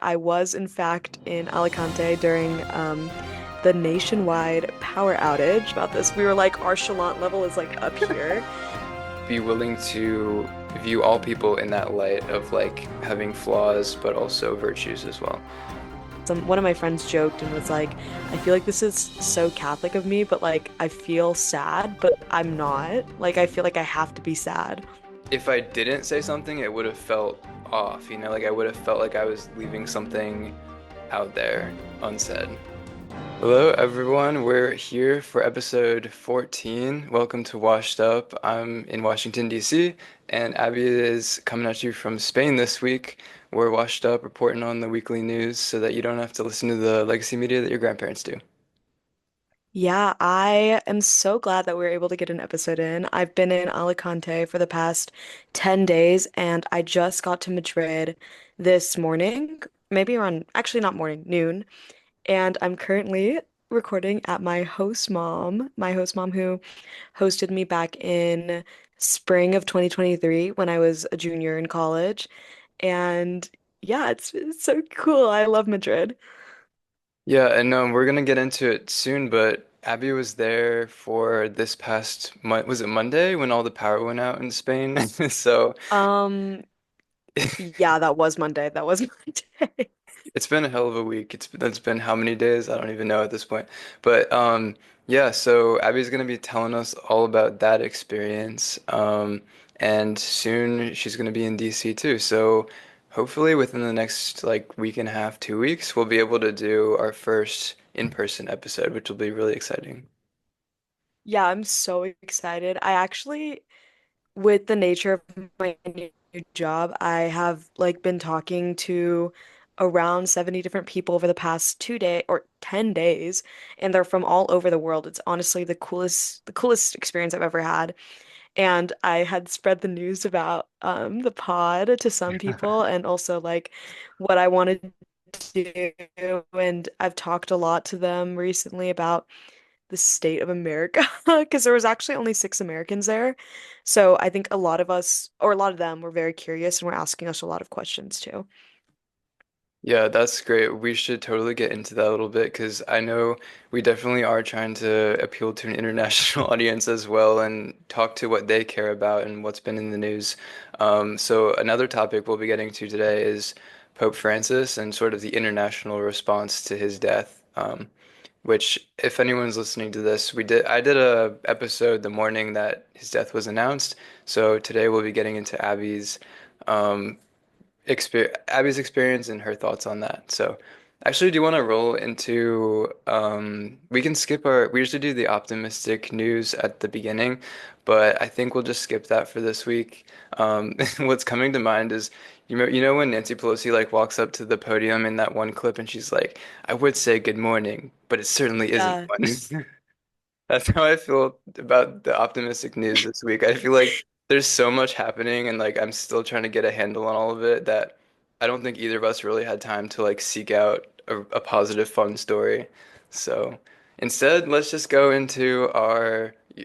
I was, in fact, in Alicante during the nationwide power outage. About this, we were like, our chalant level is like up here. Be willing to view all people in that light of like having flaws but also virtues as well. One of my friends joked and was like, I feel like this is so Catholic of me, but like, I feel sad, but I'm not. Like, I feel like I have to be sad. If I didn't say something, it would have felt off, like I would have felt like I was leaving something out there unsaid. Hello, everyone. We're here for episode 14. Welcome to Washed Up. I'm in Washington, D.C., and Abby is coming at you from Spain this week. We're washed up reporting on the weekly news so that you don't have to listen to the legacy media that your grandparents do. Yeah, I am so glad that we were able to get an episode in. I've been in Alicante for the past 10 days and I just got to Madrid this morning, maybe around, actually not morning, noon. And I'm currently recording at my host mom who hosted me back in spring of 2023 when I was a junior in college. And yeah, it's so cool. I love Madrid. Yeah, and we're gonna get into it soon, but Abby was there for this past month. Was it Monday when all the power went out in Spain? So Um, yeah, that was Monday. That was Monday. it's been a hell of a week. It's been how many days? I don't even know at this point. But yeah, so Abby's gonna be telling us all about that experience. And soon she's gonna be in DC too. So hopefully within the next like week and a half, 2 weeks, we'll be able to do our first in-person episode, which will be really exciting. Yeah, I'm so excited. I actually, with the nature of my new job, I have like been talking to around 70 different people over the past 2 day or 10 days, and they're from all over the world. It's honestly the coolest experience I've ever had. And I had spread the news about the pod to some people and also like what I wanted to do. And I've talked a lot to them recently about the state of America because there was actually only 6 Americans there. So I think a lot of us, or a lot of them, were very curious and were asking us a lot of questions too. Yeah, that's great. We should totally get into that a little bit because I know we definitely are trying to appeal to an international audience as well and talk to what they care about and what's been in the news. So another topic we'll be getting to today is Pope Francis and sort of the international response to his death. Which, if anyone's listening to this, I did a episode the morning that his death was announced. So today we'll be getting into um, Abby's experience and her thoughts on that. So, actually, do you want to roll into we can skip we usually do the optimistic news at the beginning, but I think we'll just skip that for this week. What's coming to mind is you know when Nancy Pelosi like walks up to the podium in that one clip and she's like, "I would say good morning, but it certainly isn't Yeah. one." That's how I feel about the optimistic news this week. I feel like there's so much happening and like I'm still trying to get a handle on all of it that I don't think either of us really had time to like seek out a positive, fun story. So instead, let's just go into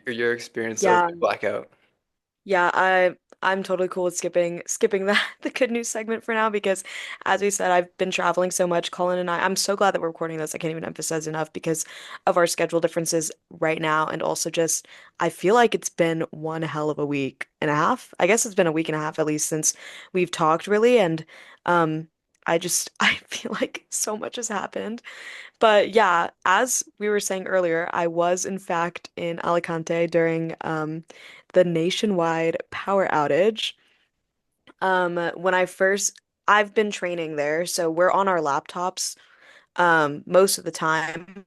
your experience of Yeah. the blackout. Yeah, I'm totally cool with skipping the good news segment for now because as we said, I've been traveling so much. Colin and I'm so glad that we're recording this. I can't even emphasize enough because of our schedule differences right now and also just I feel like it's been one hell of a week and a half. I guess it's been a week and a half at least since we've talked really and um I feel like so much has happened. But yeah, as we were saying earlier, I was in fact in Alicante during the nationwide power outage. When I've been training there, so we're on our laptops most of the time,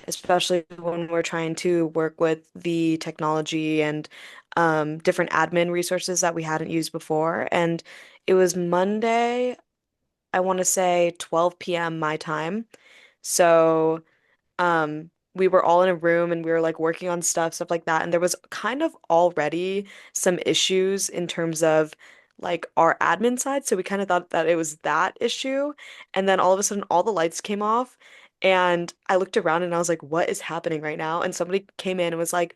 especially when we're trying to work with the technology and different admin resources that we hadn't used before. And it was Monday, I want to say 12 p.m. my time. So we were all in a room and we were like working on stuff like that. And there was kind of already some issues in terms of like our admin side. So we kind of thought that it was that issue. And then all of a sudden all the lights came off and I looked around and I was like, what is happening right now? And somebody came in and was like,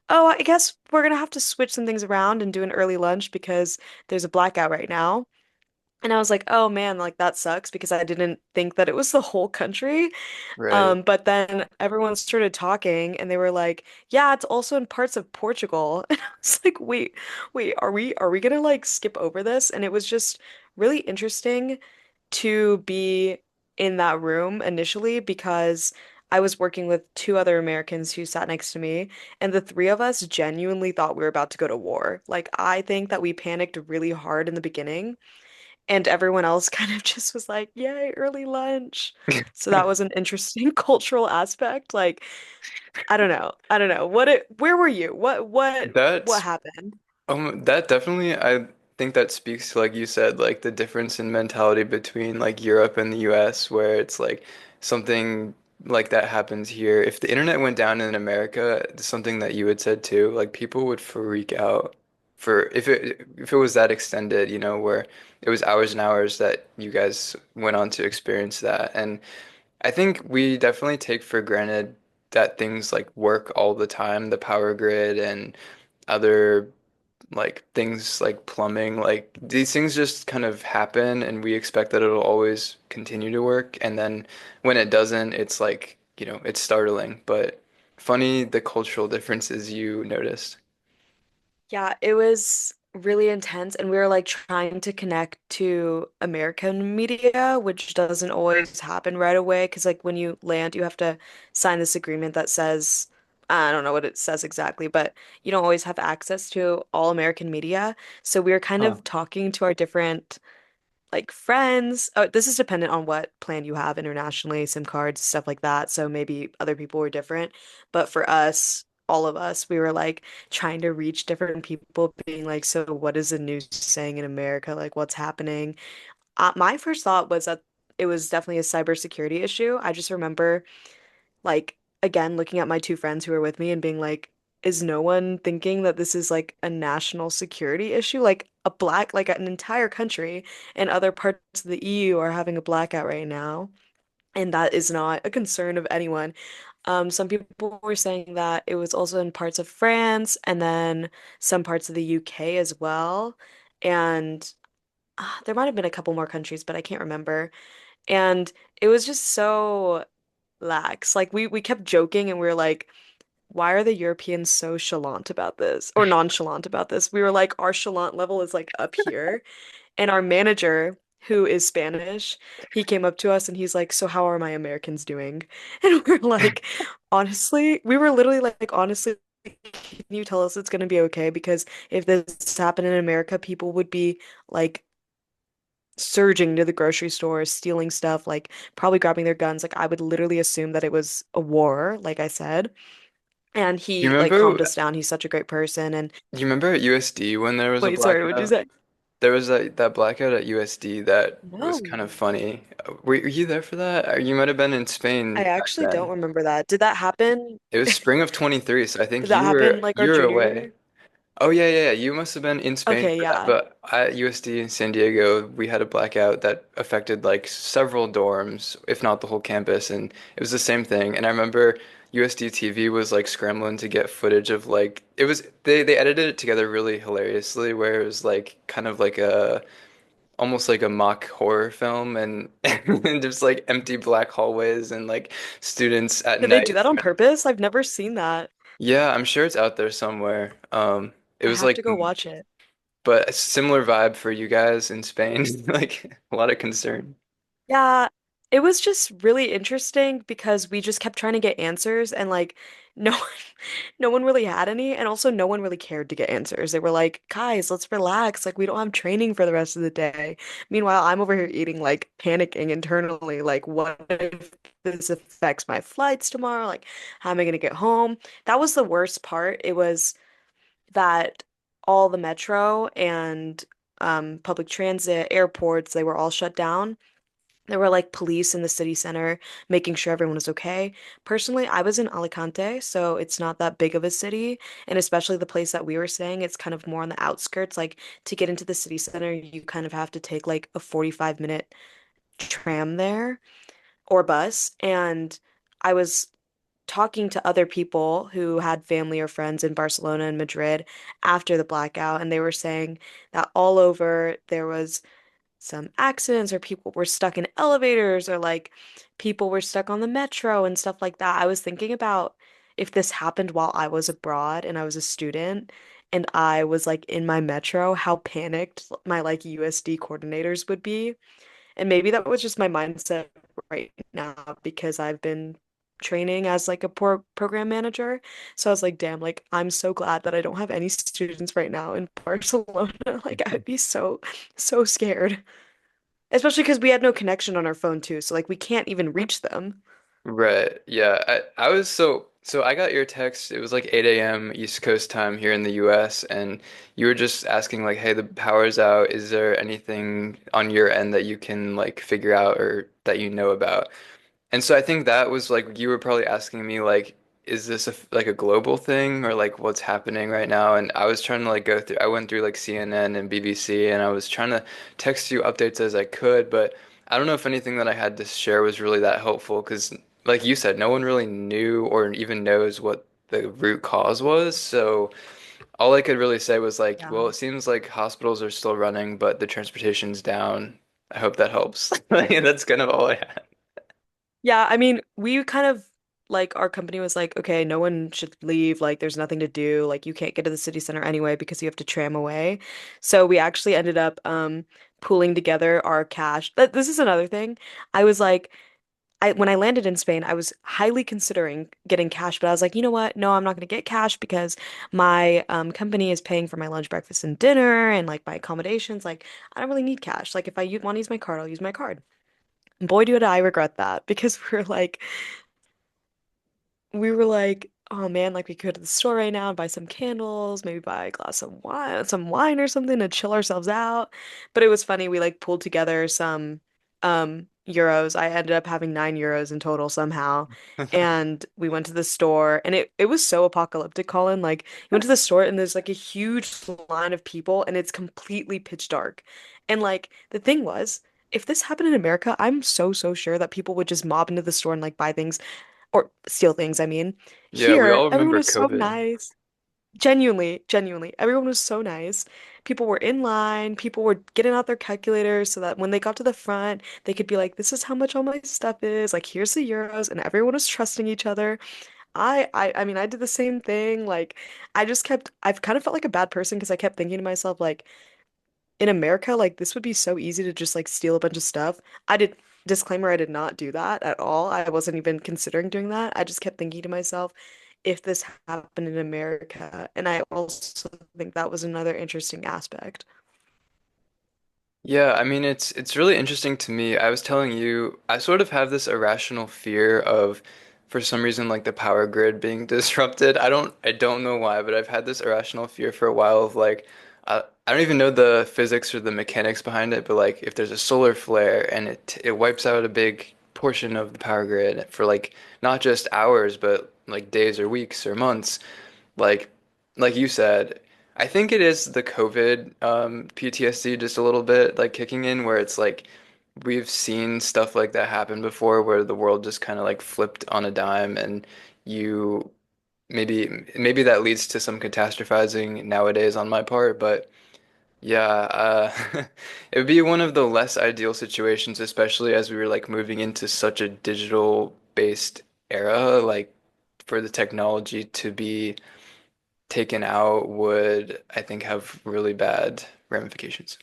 oh, I guess we're gonna have to switch some things around and do an early lunch because there's a blackout right now. And I was like, oh man, like that sucks because I didn't think that it was the whole country. Right. But then everyone started talking and they were like, yeah, it's also in parts of Portugal. And I was like, wait, are we gonna like skip over this? And it was just really interesting to be in that room initially because I was working with two other Americans who sat next to me, and the three of us genuinely thought we were about to go to war. Like, I think that we panicked really hard in the beginning, and everyone else kind of just was like, yay, early lunch. So that was an interesting cultural aspect. Like, I don't know. I don't know. Where were you? What That's happened? that definitely, I think that speaks to, like you said, like the difference in mentality between like Europe and the US, where it's like something like that happens here. If the internet went down in America, something that you had said too, like people would freak out for if it was that extended, where it was hours and hours that you guys went on to experience that. And I think we definitely take for granted that things like work all the time, the power grid and other like things like plumbing, like these things just kind of happen and we expect that it'll always continue to work. And then when it doesn't, it's like, it's startling. But funny the cultural differences you noticed. Yeah, it was really intense, and we were like trying to connect to American media, which doesn't always happen right away. Because like when you land, you have to sign this agreement that says, I don't know what it says exactly, but you don't always have access to all American media. So we were kind Huh. of talking to our different like friends. Oh, this is dependent on what plan you have internationally, SIM cards, stuff like that. So maybe other people were different. But for us, all of us, we were like trying to reach different people, being like, so what is the news saying in America? Like, what's happening? My first thought was that it was definitely a cybersecurity issue. I just remember like again looking at my two friends who were with me and being like, is no one thinking that this is like a national security issue? Like like an entire country and other parts of the EU are having a blackout right now, and that is not a concern of anyone. Some people were saying that it was also in parts of France and then some parts of the UK as well. And there might have been a couple more countries, but I can't remember. And it was just so lax. Like we kept joking and we were like, why are the Europeans so chalant about this or nonchalant about this? We were like, our chalant level is like up here. And our manager, who is Spanish, he came up to us and he's like, so how are my Americans doing? And we're like, honestly, we were literally like, honestly, can you tell us it's gonna be okay? Because if this happened in America, people would be like surging to the grocery store, stealing stuff, like probably grabbing their guns. Like I would literally assume that it was a war, like I said. And You he like remember calmed us down. He's such a great person. And you remember at USD when there was a wait, sorry, what'd you blackout? say? There was that blackout at USD that was kind of No. funny. Were you there for that? Or you might have been in I Spain back actually don't then. remember that. Did that happen? It was spring of 23, so I think Did that happen like our you were junior away. year? Oh yeah, yeah, yeah. You must have been in Spain Okay, for that. yeah. But at USD in San Diego, we had a blackout that affected like several dorms, if not the whole campus, and it was the same thing. And I remember USD TV was like scrambling to get footage of like it was they edited it together really hilariously, where it was like kind of like a almost like a mock horror film and, and just like empty black hallways and like students at Did they night. do that on purpose? I've never seen that. Yeah, I'm sure it's out there somewhere. It I was have like to go watch it. but a similar vibe for you guys in Spain, like a lot of concern. Yeah, it was just really interesting because we just kept trying to get answers and like no one no one really had any and also no one really cared to get answers. They were like, "Guys, let's relax. Like we don't have training for the rest of the day." Meanwhile, I'm over here eating like panicking internally like what if this affects my flights tomorrow? Like how am I going to get home? That was the worst part. It was that all the metro and public transit, airports, they were all shut down. There were like police in the city center making sure everyone was okay. Personally, I was in Alicante, so it's not that big of a city. And especially the place that we were staying, it's kind of more on the outskirts. Like to get into the city center, you kind of have to take like a 45-minute tram there or bus. And I was talking to other people who had family or friends in Barcelona and Madrid after the blackout, and they were saying that all over there was some accidents or people were stuck in elevators or like people were stuck on the metro and stuff like that. I was thinking about if this happened while I was abroad and I was a student and I was like in my metro, how panicked my like USD coordinators would be. And maybe that was just my mindset right now because I've been training as like a program manager. So I was like, damn, like I'm so glad that I don't have any students right now in Barcelona. Like I would be so scared. Especially because we had no connection on our phone too. So like we can't even reach them. Right. Yeah. I was so I got your text. It was like 8 a.m. East Coast time here in the US, and you were just asking like, "Hey, the power's out. Is there anything on your end that you can like figure out or that you know about?" And so I think that was like you were probably asking me like, is this like a global thing or like what's happening right now? And I was trying to like go through, I went through like CNN and BBC and I was trying to text you updates as I could, but I don't know if anything that I had to share was really that helpful because like you said, no one really knew or even knows what the root cause was. So all I could really say was like, Yeah. well, it seems like hospitals are still running, but the transportation's down. I hope that helps. Like, that's kind of all I had. Yeah, I mean, we kind of like our company was like, okay, no one should leave. Like, there's nothing to do. Like, you can't get to the city center anyway because you have to tram away. So we actually ended up pooling together our cash. This is another thing. I was like, I when I landed in Spain, I was highly considering getting cash, but I was like, you know what? No, I'm not going to get cash because my company is paying for my lunch, breakfast, and dinner, and like my accommodations. Like, I don't really need cash. Like, if I want to use my card, I'll use my card. Boy, do I regret that because we were like, oh man, like we could go to the store right now and buy some candles, maybe buy a glass of wine, some wine or something to chill ourselves out. But it was funny, we like pulled together some euros. I ended up having 9 euros in total somehow. And we went to the store and it was so apocalyptic, Colin. Like you went to the store and there's like a huge line of people and it's completely pitch dark. And like the thing was, if this happened in America, I'm so sure that people would just mob into the store and like buy things or steal things, I mean. Yeah, we Here, all everyone remember was so COVID. nice. Genuinely, everyone was so nice. People were in line, people were getting out their calculators so that when they got to the front, they could be like, this is how much all my stuff is. Like, here's the euros, and everyone was trusting each other. I mean, I did the same thing. Like, I've kind of felt like a bad person because I kept thinking to myself, like, in America, like this would be so easy to just like steal a bunch of stuff. Disclaimer, I did not do that at all. I wasn't even considering doing that. I just kept thinking to myself, if this happened in America, and I also think that was another interesting aspect. Yeah, I mean it's really interesting to me. I was telling you, I sort of have this irrational fear of for some reason like the power grid being disrupted. I don't know why, but I've had this irrational fear for a while of like I don't even know the physics or the mechanics behind it, but like if there's a solar flare and it wipes out a big portion of the power grid for like not just hours, but like days or weeks or months, like like you said, I think it is the COVID PTSD just a little bit like kicking in where it's like we've seen stuff like that happen before where the world just kind of like flipped on a dime and you maybe that leads to some catastrophizing nowadays on my part, but yeah, it would be one of the less ideal situations, especially as we were like moving into such a digital based era, like for the technology to be taken out would, I think, have really bad ramifications.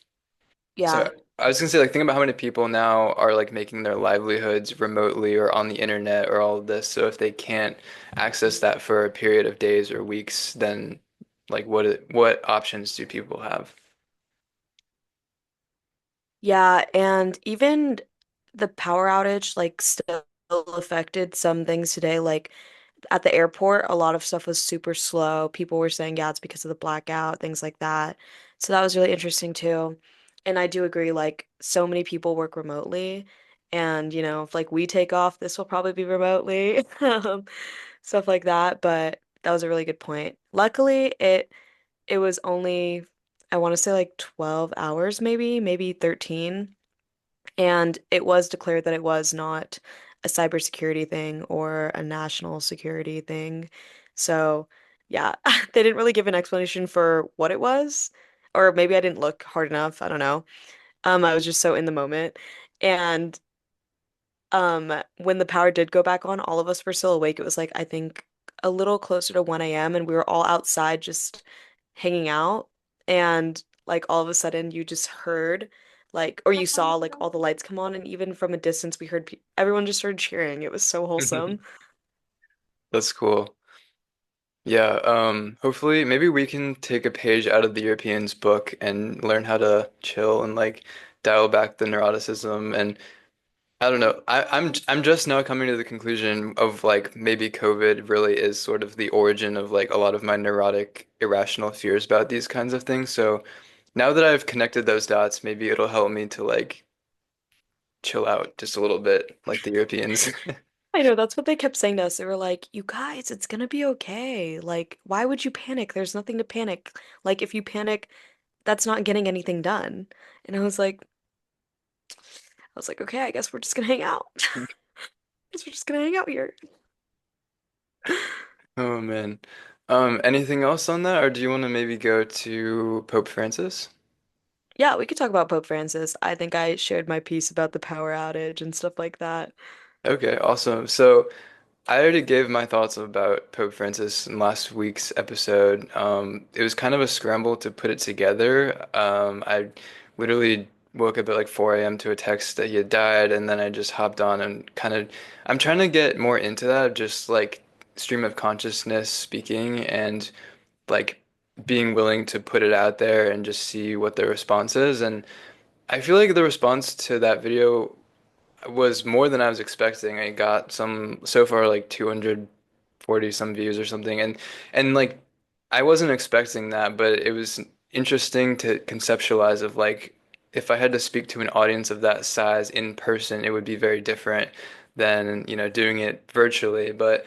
Yeah. So I was gonna say, like, think about how many people now are like making their livelihoods remotely or on the internet or all of this. So if they can't access that for a period of days or weeks, then like what options do people have? Yeah, and even the power outage like still affected some things today. Like at the airport, a lot of stuff was super slow. People were saying, yeah, it's because of the blackout, things like that. So that was really interesting too. And I do agree, like, so many people work remotely. And, if like we take off, this will probably be remotely, stuff like that. But that was a really good point. Luckily, it was only, I want to say like 12 hours, maybe 13. And it was declared that it was not a cybersecurity thing or a national security thing. So, yeah, they didn't really give an explanation for what it was, or maybe I didn't look hard enough. I don't know. I was just so in the moment. And when the power did go back on, all of us were still awake. It was like I think a little closer to 1 a.m. and we were all outside just hanging out. And like all of a sudden you just heard like or you saw like all the lights come on and even from a distance we heard pe everyone just started cheering. It was so wholesome. That's cool. Yeah, hopefully maybe we can take a page out of the Europeans' book and learn how to chill and like dial back the neuroticism. And I don't know. I'm just now coming to the conclusion of like maybe COVID really is sort of the origin of like a lot of my neurotic irrational fears about these kinds of things. So now that I've connected those dots, maybe it'll help me to like chill out just a little bit like the Europeans. I know that's what they kept saying to us. They were like, "You guys, it's gonna be okay. Like, why would you panic? There's nothing to panic. Like, if you panic, that's not getting anything done." And I was like, okay, I guess we're just gonna hang out. Guess we're just gonna hang out here. Oh man. Anything else on that, or do you want to maybe go to Pope Francis? Yeah, we could talk about Pope Francis. I think I shared my piece about the power outage and stuff like that. Okay, awesome. So I already gave my thoughts about Pope Francis in last week's episode. It was kind of a scramble to put it together. I literally woke up at like 4 a.m. to a text that he had died, and then I just hopped on and kind of, I'm trying to get more into that, just like stream of consciousness speaking and like being willing to put it out there and just see what the response is. And I feel like the response to that video was more than I was expecting. I got some so far like 240 some views or something, and like I wasn't expecting that, but it was interesting to conceptualize of like if I had to speak to an audience of that size in person, it would be very different than, doing it virtually. But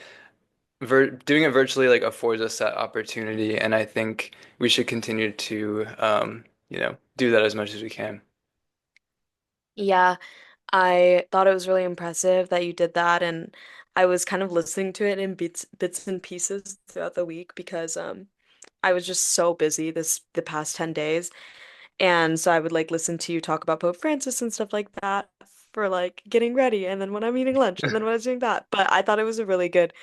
doing it virtually like affords us that opportunity, and I think we should continue to do that as much as we can. Yeah, I thought it was really impressive that you did that, and I was kind of listening to it in bits and pieces throughout the week because I was just so busy the past 10 days. And so I would like listen to you talk about Pope Francis and stuff like that for like getting ready and then when I'm eating lunch and then when I was doing that. But I thought it was a really good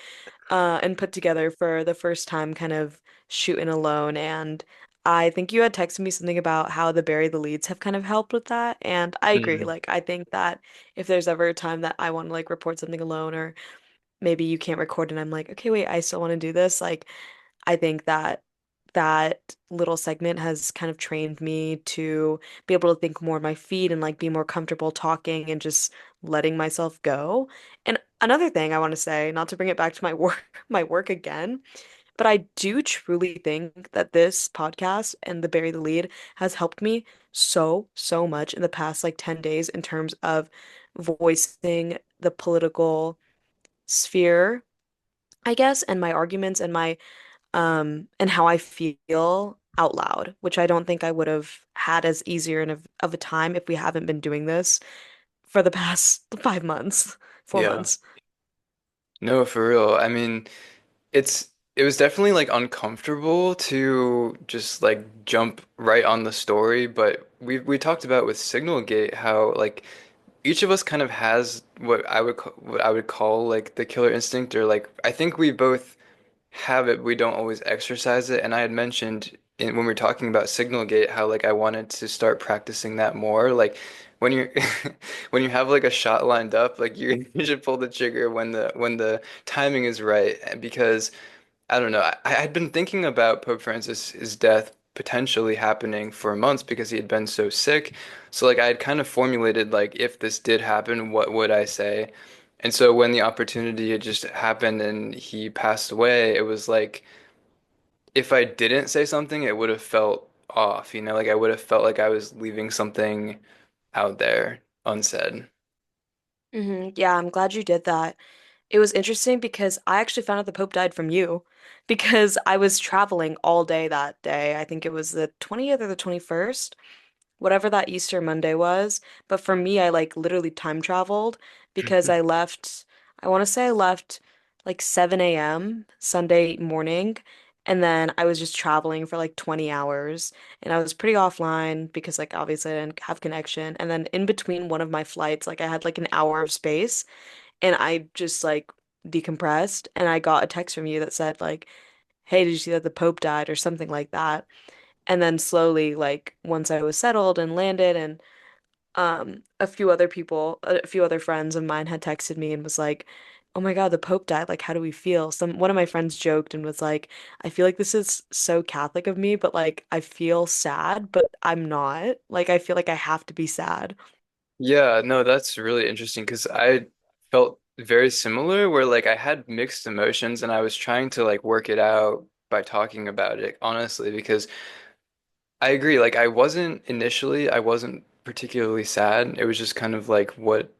and put together for the first time kind of shooting alone. And I think you had texted me something about how the bury the leads have kind of helped with that. And I agree. Mm. Like, I think that if there's ever a time that I want to like report something alone, or maybe you can't record and I'm like, okay, wait, I still want to do this. Like, I think that that little segment has kind of trained me to be able to think more on my feet and like be more comfortable talking and just letting myself go. And another thing I want to say, not to bring it back to my work, my work again, but I do truly think that this podcast and the Bury the Lead has helped me so much in the past like 10 days in terms of voicing the political sphere, I guess, and my arguments and how I feel out loud, which I don't think I would have had as easier of a time if we haven't been doing this for the past 5 months, four Yeah. months. No, for real. I mean, it was definitely like uncomfortable to just like jump right on the story, but we talked about with Signalgate how like each of us kind of has what I would call like the killer instinct, or like I think we both have it, we don't always exercise it. And I had mentioned when we were talking about Signalgate how like I wanted to start practicing that more. Like when you when you have like a shot lined up, like you should pull the trigger when the timing is right. Because I don't know, I had been thinking about Pope Francis's death potentially happening for months because he had been so sick. So like I had kind of formulated like if this did happen, what would I say? And so when the opportunity had just happened and he passed away, it was like if I didn't say something, it would have felt off, like I would have felt like I was leaving something out there unsaid. Yeah, I'm glad you did that. It was interesting because I actually found out the Pope died from you because I was traveling all day that day. I think it was the 20th or the 21st, whatever that Easter Monday was. But for me, I like literally time traveled because I want to say I left like 7 a.m. Sunday morning And then I was just traveling for like 20 hours and I was pretty offline because like obviously I didn't have connection. And then in between one of my flights, like I had like an hour of space and I just like decompressed and I got a text from you that said like, "Hey, did you see that the Pope died?" or something like that. And then slowly, like once I was settled and landed and a few other friends of mine had texted me and was like, "Oh my God, the Pope died. Like, how do we feel?" One of my friends joked and was like, "I feel like this is so Catholic of me, but like I feel sad, but I'm not. Like I feel like I have to be sad." Yeah, no, that's really interesting because I felt very similar where like I had mixed emotions and I was trying to like work it out by talking about it, honestly, because I agree. Like I wasn't particularly sad. It was just kind of like what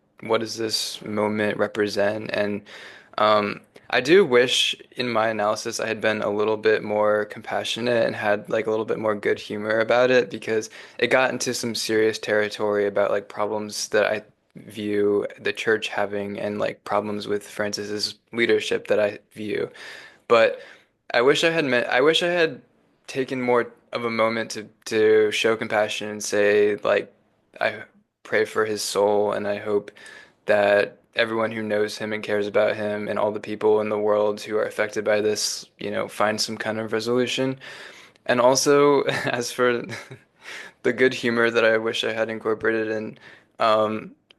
does this moment represent? And um I do wish in my analysis I had been a little bit more compassionate and had like a little bit more good humor about it because it got into some serious territory about like problems that I view the church having and like problems with Francis's leadership that I view. But I wish I had taken more of a moment to show compassion and say like I pray for his soul and I hope that everyone who knows him and cares about him and all the people in the world who are affected by this, you know, find some kind of resolution. And also, as for the good humor that I wish I had incorporated in,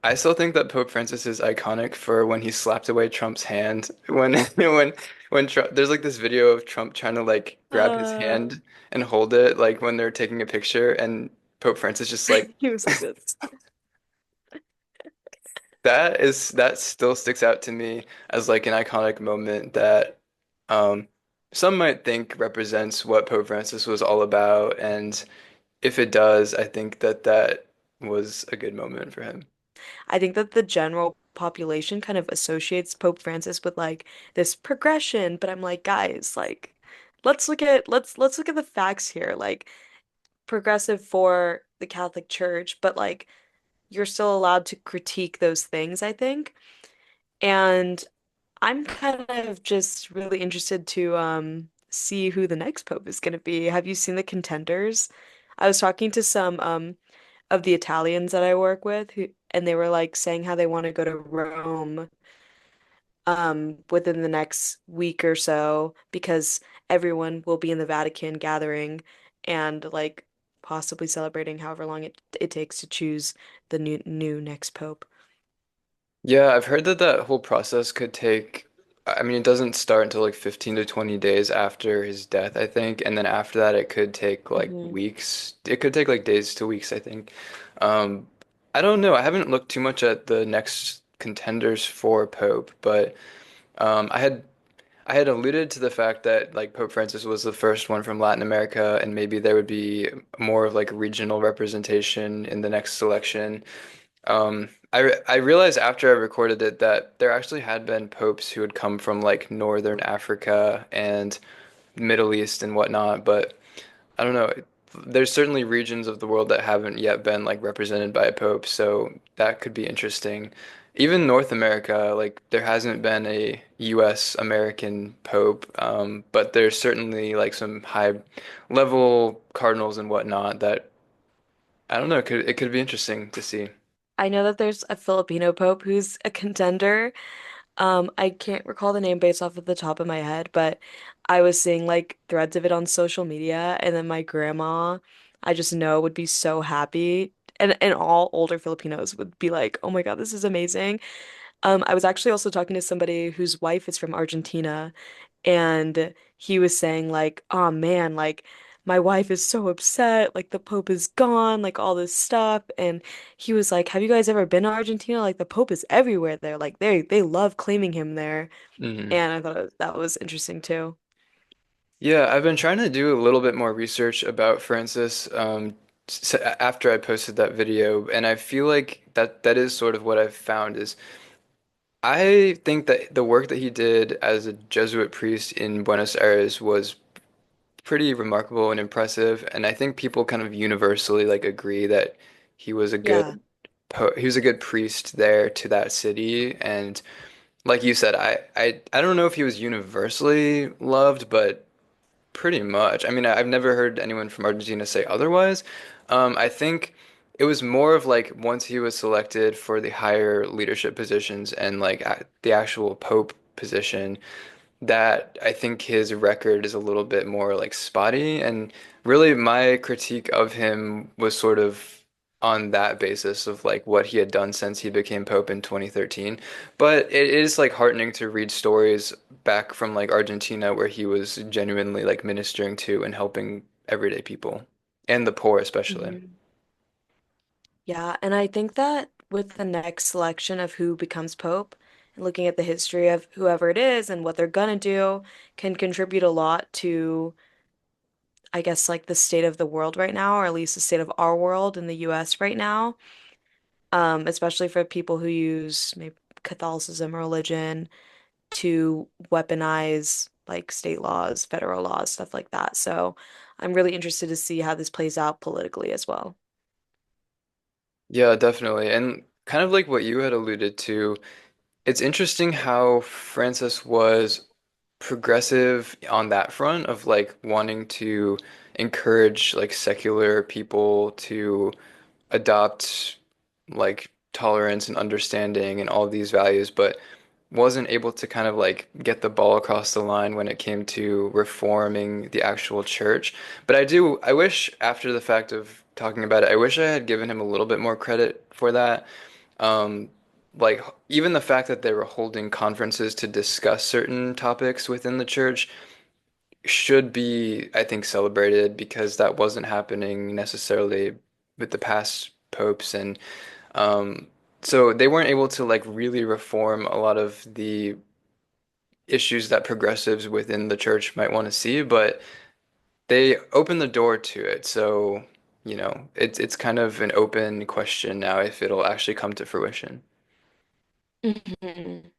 I still think that Pope Francis is iconic for when he slapped away Trump's hand when Trump, there's like this video of Trump trying to like grab his Uh, hand and hold it like when they're taking a picture and Pope Francis just like he was like this. that still sticks out to me as like an iconic moment that um some might think represents what Pope Francis was all about, and if it does, I think that that was a good moment for him. I think that the general population kind of associates Pope Francis with like this progression, but I'm like, guys, like let's look at the facts here. Like progressive for the Catholic Church, but like you're still allowed to critique those things, I think. And I'm kind of just really interested to see who the next pope is going to be. Have you seen the contenders? I was talking to some of the Italians that I work with and they were like saying how they want to go to Rome within the next week or so because everyone will be in the Vatican gathering and like possibly celebrating however long it takes to choose the new next pope. Yeah, I've heard that that whole process could take, I mean, it doesn't start until like 15 to 20 days after his death, I think. And then after that, it could take like Hmm. weeks. It could take like days to weeks, I think. Um, I don't know. I haven't looked too much at the next contenders for Pope, but I had I had alluded to the fact that like Pope Francis was the first one from Latin America, and maybe there would be more of like regional representation in the next selection. I realized after I recorded it that there actually had been popes who had come from like Northern Africa and Middle East and whatnot, but I don't know. There's certainly regions of the world that haven't yet been like represented by a pope, so that could be interesting. Even North America, like there hasn't been a U.S. American pope, but there's certainly like some high level cardinals and whatnot that I don't know, it could be interesting to see. I know that there's a Filipino pope who's a contender. I can't recall the name based off of the top of my head, but I was seeing like threads of it on social media, and then my grandma, I just know would be so happy, and all older Filipinos would be like, "Oh my God, this is amazing." I was actually also talking to somebody whose wife is from Argentina, and he was saying like, "Oh man, like my wife is so upset, like the Pope is gone, like all this stuff." And he was like, "Have you guys ever been to Argentina? Like the Pope is everywhere there. Like they love claiming him there." Hmm. And I thought that was interesting too. Yeah, I've been trying to do a little bit more research about Francis after I posted that video, and I feel like that is sort of what I've found is I think that the work that he did as a Jesuit priest in Buenos Aires was pretty remarkable and impressive, and I think people kind of universally like agree that he was a Yeah. he was a good priest there to that city, and like you said, I don't know if he was universally loved, but Pretty much. I mean, I've never heard anyone from Argentina say otherwise. I think it was more of like once he was selected for the higher leadership positions and like the actual Pope position, that I think his record is a little bit more like spotty. And really, my critique of him was sort of on that basis of like what he had done since he became Pope in 2013. But it is like heartening to read stories back from like Argentina where he was genuinely like ministering to and helping everyday people and the poor especially. Hmm. Yeah, and I think that with the next selection of who becomes Pope, and looking at the history of whoever it is and what they're gonna do, can contribute a lot to, I guess, like the state of the world right now, or at least the state of our world in the US right now. Especially for people who use maybe Catholicism or religion to weaponize like state laws, federal laws, stuff like that. So I'm really interested to see how this plays out politically as well. Yeah, definitely. And kind of like what you had alluded to, it's interesting how Francis was progressive on that front of like wanting to encourage like secular people to adopt like tolerance and understanding and all of these values, but wasn't able to kind of like get the ball across the line when it came to reforming the actual church. But I wish after the fact of talking about it, I wish I had given him a little bit more credit for that. Um, like even the fact that they were holding conferences to discuss certain topics within the church should be, I think, celebrated because that wasn't happening necessarily with the past popes and um, so they weren't able to like really reform a lot of the issues that progressives within the church might want to see, but they opened the door to it. So, it's kind of an open question now if it'll actually come to fruition. Mhm.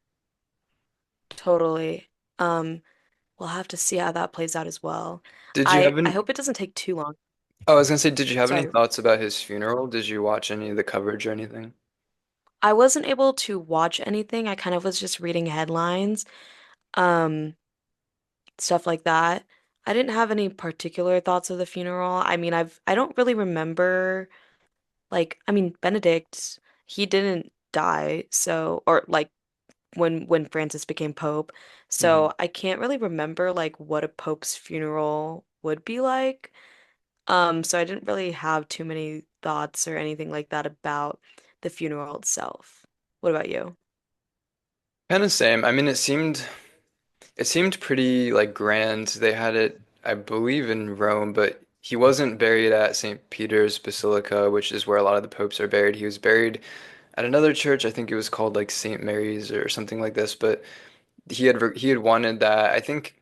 Totally. Um, we'll have to see how that plays out as well. Did you I have I any, hope it doesn't take too long. oh, I was gonna say, did you have any Sorry. thoughts about his funeral? Did you watch any of the coverage or anything? I wasn't able to watch anything. I kind of was just reading headlines, um, stuff like that. I didn't have any particular thoughts of the funeral. I mean, I don't really remember. Like, I mean, Benedict, he didn't die, so or like when Francis became Pope. Hmm. So I can't really remember like what a Pope's funeral would be like. So I didn't really have too many thoughts or anything like that about the funeral itself. What about you? Kind of same. I mean, it seemed pretty like grand. They had it, I believe, in Rome, but he wasn't buried at St. Peter's Basilica, which is where a lot of the popes are buried. He was buried at another church. I think it was called like St. Mary's or something like this. But he had wanted that. I think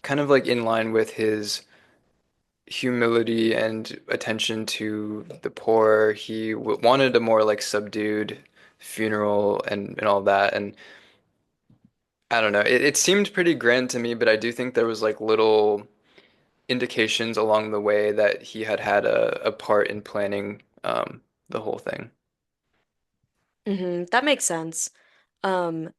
kind of like in line with his humility and attention to the poor. He w wanted a more like subdued funeral and all that. And I don't know. It seemed pretty grand to me, but I do think there was like little indications along the way that he had had a part in planning the whole thing. That makes sense. Um,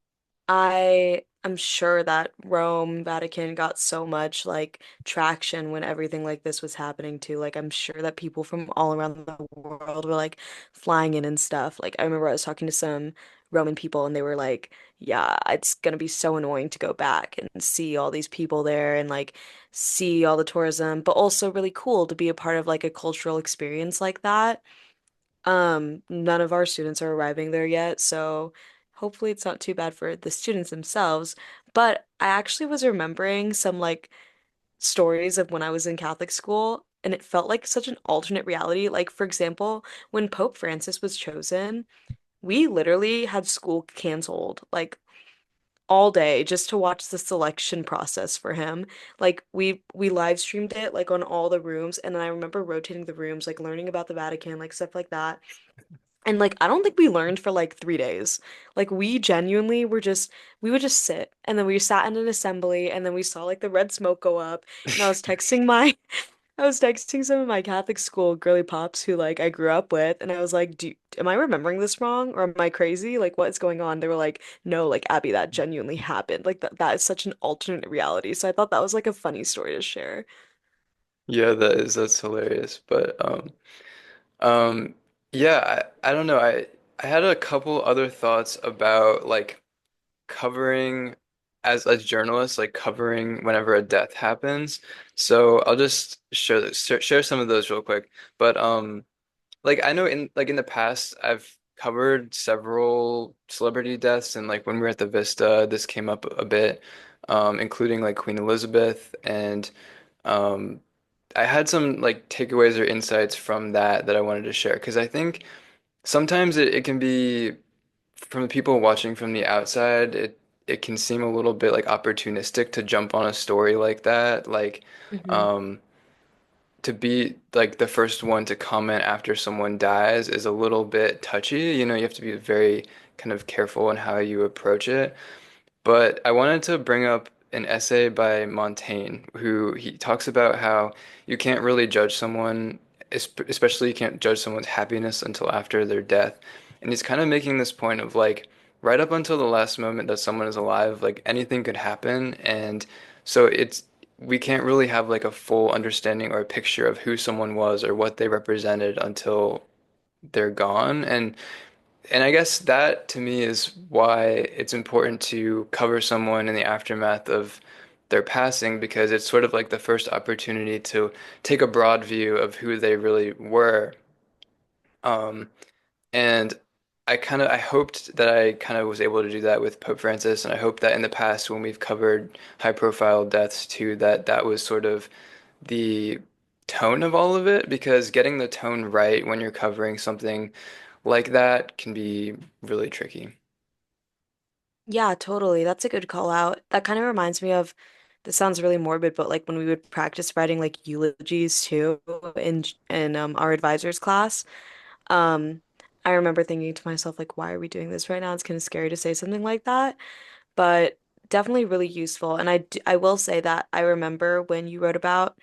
I am sure that Rome, Vatican got so much like traction when everything like this was happening too. Like I'm sure that people from all around the world were like flying in and stuff. Like I remember I was talking to some Roman people and they were like, yeah, it's gonna be so annoying to go back and see all these people there and like see all the tourism, but also really cool to be a part of like a cultural experience like that. None of our students are arriving there yet, so hopefully it's not too bad for the students themselves. But I actually was remembering some like stories of when I was in Catholic school, and it felt like such an alternate reality. Like, for example, when Pope Francis was chosen, we literally had school canceled like all day just to watch the selection process for him. Like we live streamed it like on all the rooms, and then I remember rotating the rooms, like learning about the Vatican, like stuff like that. And like I don't think we learned for like 3 days. Like we genuinely were just we would just sit and then we sat in an assembly and then we saw like the red smoke go up and I was texting my I was texting some of my Catholic school girly pops who like I grew up with, and I was like, am I remembering this wrong or am I crazy? Like, what is going on?" They were like, "No, like Abby, that genuinely happened. Like that is such an alternate reality." So I thought that was like a funny story to share. Yeah, that's hilarious. But um yeah, I don't know. I had a couple other thoughts about like covering as journalists, like covering whenever a death happens. So I'll just share some of those real quick. But like I know in the past I've covered several celebrity deaths, and like when we were at the Vista, this came up a bit, including like Queen Elizabeth, and um I had some like takeaways or insights from that I wanted to share because I think sometimes it can be from the people watching from the outside, it can seem a little bit like opportunistic to jump on a story like that. Like Hmm. um to be like the first one to comment after someone dies is a little bit touchy. You know, you have to be very kind of careful in how you approach it. But I wanted to bring up an essay by Montaigne, who he talks about how you can't really judge someone, especially you can't judge someone's happiness until after their death. And he's kind of making this point of like, right up until the last moment that someone is alive, like anything could happen. And so we can't really have like a full understanding or a picture of who someone was or what they represented until they're gone. And I guess that to me is why it's important to cover someone in the aftermath of their passing because it's sort of like the first opportunity to take a broad view of who they really were. Um, and I hoped that I kind of was able to do that with Pope Francis, and I hope that in the past when we've covered high profile deaths too, that was sort of the tone of all of it because getting the tone right when you're covering something like that can be really tricky. Yeah, totally. That's a good call out. That kind of reminds me of, this sounds really morbid, but like when we would practice writing like eulogies too in our advisors class. Um, I remember thinking to myself, like, why are we doing this right now? It's kind of scary to say something like that, but definitely really useful. And I will say that I remember when you wrote about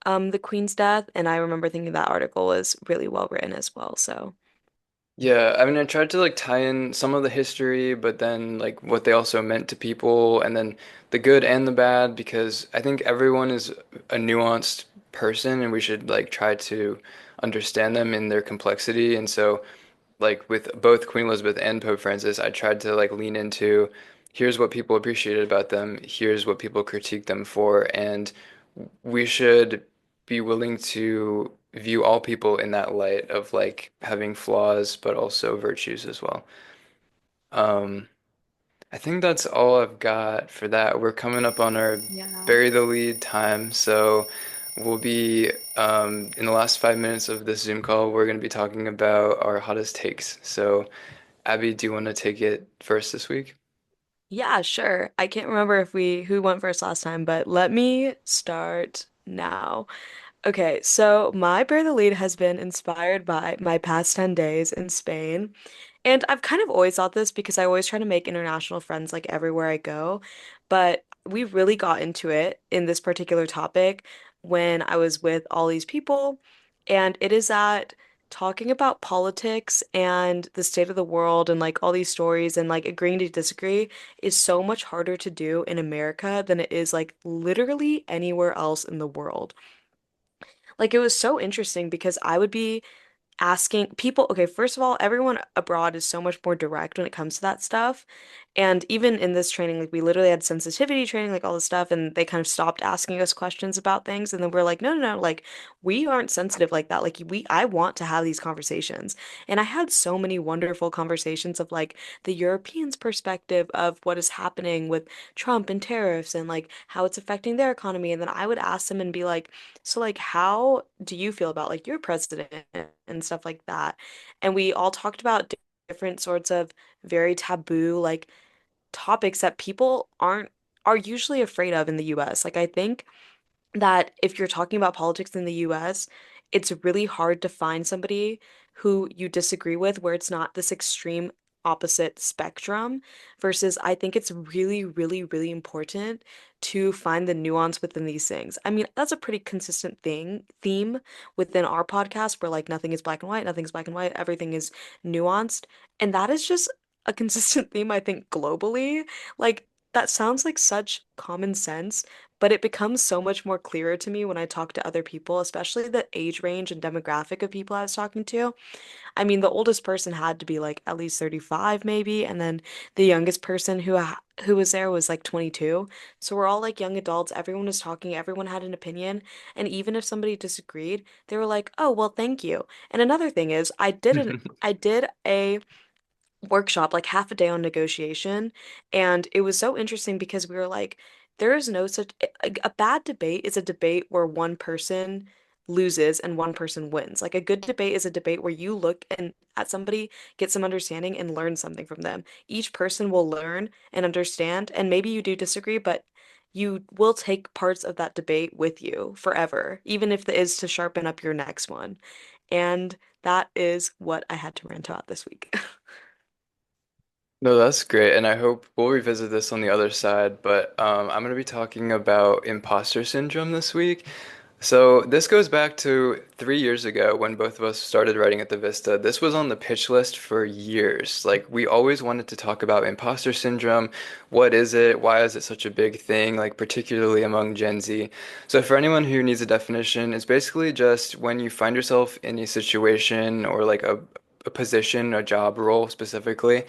the Queen's death, and I remember thinking that article was really well written as well. So, Yeah, I mean, I tried to like tie in some of the history, but then like what they also meant to people, and then the good and the bad, because I think everyone is a nuanced person, and we should like try to understand them in their complexity. And so, like with both Queen Elizabeth and Pope Francis, I tried to like lean into here's what people appreciated about them, here's what people critique them for, and we should be willing to view all people in that light of like having flaws but also virtues as well. Um, I think that's all I've got for that. We're coming up on our yeah. bury the lead time, so we'll be in the last 5 minutes of this Zoom call, we're going to be talking about our hottest takes. So, Abby, do you want to take it first this week? Yeah, sure. I can't remember if we who went first last time, but let me start now. Okay, so my Bear the Lead has been inspired by my past 10 days in Spain. And I've kind of always thought this because I always try to make international friends like everywhere I go. But we really got into it in this particular topic when I was with all these people. And it is that talking about politics and the state of the world and like all these stories and like agreeing to disagree is so much harder to do in America than it is like literally anywhere else in the world. Like it was so interesting because I would be asking people, okay, first of all, everyone abroad is so much more direct when it comes to that stuff. And even in this training, like we literally had sensitivity training, like all this stuff, and they kind of stopped asking us questions about things. And then we're like, no, no, no, like we aren't sensitive like that. Like I want to have these conversations. And I had so many wonderful conversations of like the Europeans' perspective of what is happening with Trump and tariffs and like how it's affecting their economy. And then I would ask them and be like, so like how do you feel about like your president and stuff like that? And we all talked about different sorts of very taboo like topics that people are usually afraid of in the US. Like I think that if you're talking about politics in the US, it's really hard to find somebody who you disagree with where it's not this extreme opposite spectrum versus I think it's really, really, really important to find the nuance within these things. I mean, that's a pretty consistent theme within our podcast where like nothing is black and white, nothing's black and white, everything is nuanced. And that is just a consistent theme, I think, globally. Like, that sounds like such common sense, but it becomes so much more clearer to me when I talk to other people, especially the age range and demographic of people I was talking to. I mean, the oldest person had to be like at least 35 maybe, and then the youngest person who was there was like 22. So we're all like young adults, everyone was talking, everyone had an opinion, and even if somebody disagreed, they were like, "Oh, well, thank you." And another thing is, I did a workshop, like half a day on negotiation. And it was so interesting because we were like, there is no such a bad debate is a debate where one person loses and one person wins. Like a good debate is a debate where you look and at somebody, get some understanding and learn something from them. Each person will learn and understand, and maybe you do disagree, but you will take parts of that debate with you forever, even if it is to sharpen up your next one. And that is what I had to rant about this week. No, that's great, and I hope we'll revisit this on the other side. But I'm going to be talking about imposter syndrome this week. So this goes back to 3 years ago when both of us started writing at the Vista. This was on the pitch list for years. Like we always wanted to talk about imposter syndrome. What is it? Why is it such a big thing? Like particularly among Gen Z. So for anyone who needs a definition, it's basically just when you find yourself in a situation or like a position, a job role specifically,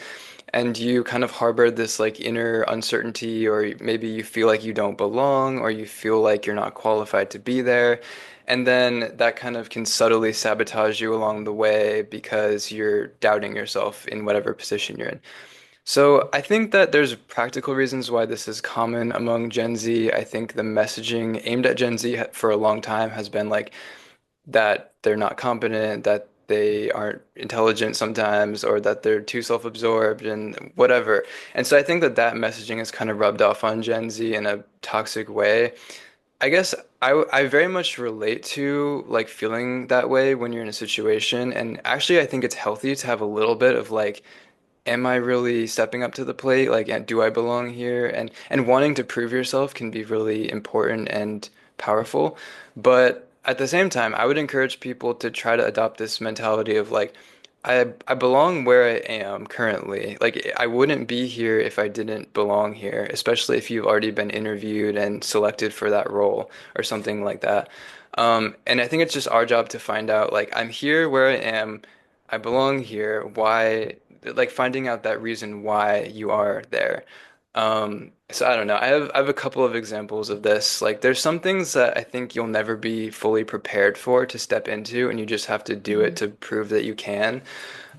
and you kind of harbor this like inner uncertainty, or maybe you feel like you don't belong, or you feel like you're not qualified to be there. And then that kind of can subtly sabotage you along the way because you're doubting yourself in whatever position you're in. So I think that there's practical reasons why this is common among Gen Z. I think the messaging aimed at Gen Z for a long time has been like, that they're not competent, that they aren't intelligent sometimes, or that they're too self-absorbed and whatever. And so I think that that messaging is kind of rubbed off on Gen Z in a toxic way. I guess I very much relate to like feeling that way when you're in a situation. And actually, I think it's healthy to have a little bit of like, am I really stepping up to the plate? Like, do I belong here? And wanting to prove yourself can be really important and powerful. But at the same time, I would encourage people to try to adopt this mentality of like, I belong where I am currently. Like, I wouldn't be here if I didn't belong here, especially if you've already been interviewed and selected for that role or something like that. And I think it's just our job to find out, like, I'm here where I am. I belong here. Why, like finding out that reason why you are there. So I don't know. I have a couple of examples of this. Like there's some things that I think you'll never be fully prepared for to step into, and you just have to do it Mhm. to prove that you can.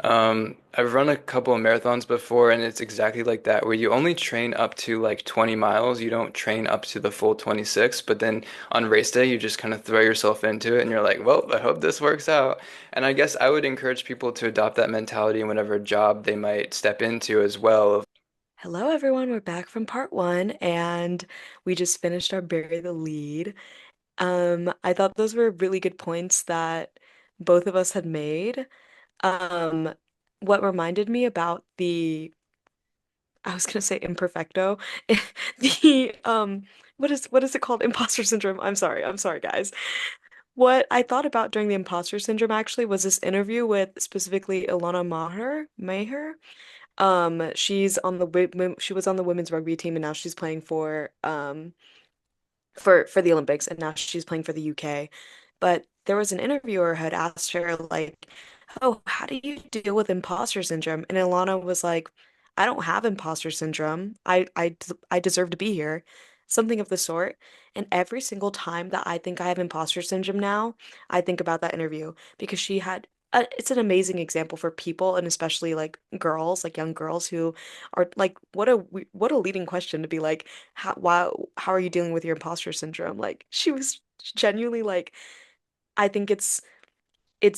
I've run a couple of marathons before, and it's exactly like that, where you only train up to like 20 miles. You don't train up to the full 26, but then on race day, you just kind of throw yourself into it, and you're like, well, I hope this works out. And I guess I would encourage people to adopt that mentality in whatever job they might step into as well. Hello, everyone. We're back from part one, and we just finished our Bury the Lead. I thought those were really good points that both of us had made. Um, what reminded me about I was gonna say imperfecto, the what is it called? Imposter syndrome. I'm sorry, guys. What I thought about during the imposter syndrome actually was this interview with specifically Ilana Maher. She was on the women's rugby team and now she's playing for the Olympics and now she's playing for the UK. But there was an interviewer who had asked her like, "Oh, how do you deal with imposter syndrome?" And Ilana was like, "I don't have imposter syndrome. I deserve to be here." Something of the sort. And every single time that I think I have imposter syndrome now, I think about that interview because it's an amazing example for people and especially like girls, like young girls who are like, what a leading question to be like, how are you dealing with your imposter syndrome? Like she was genuinely like, I think it's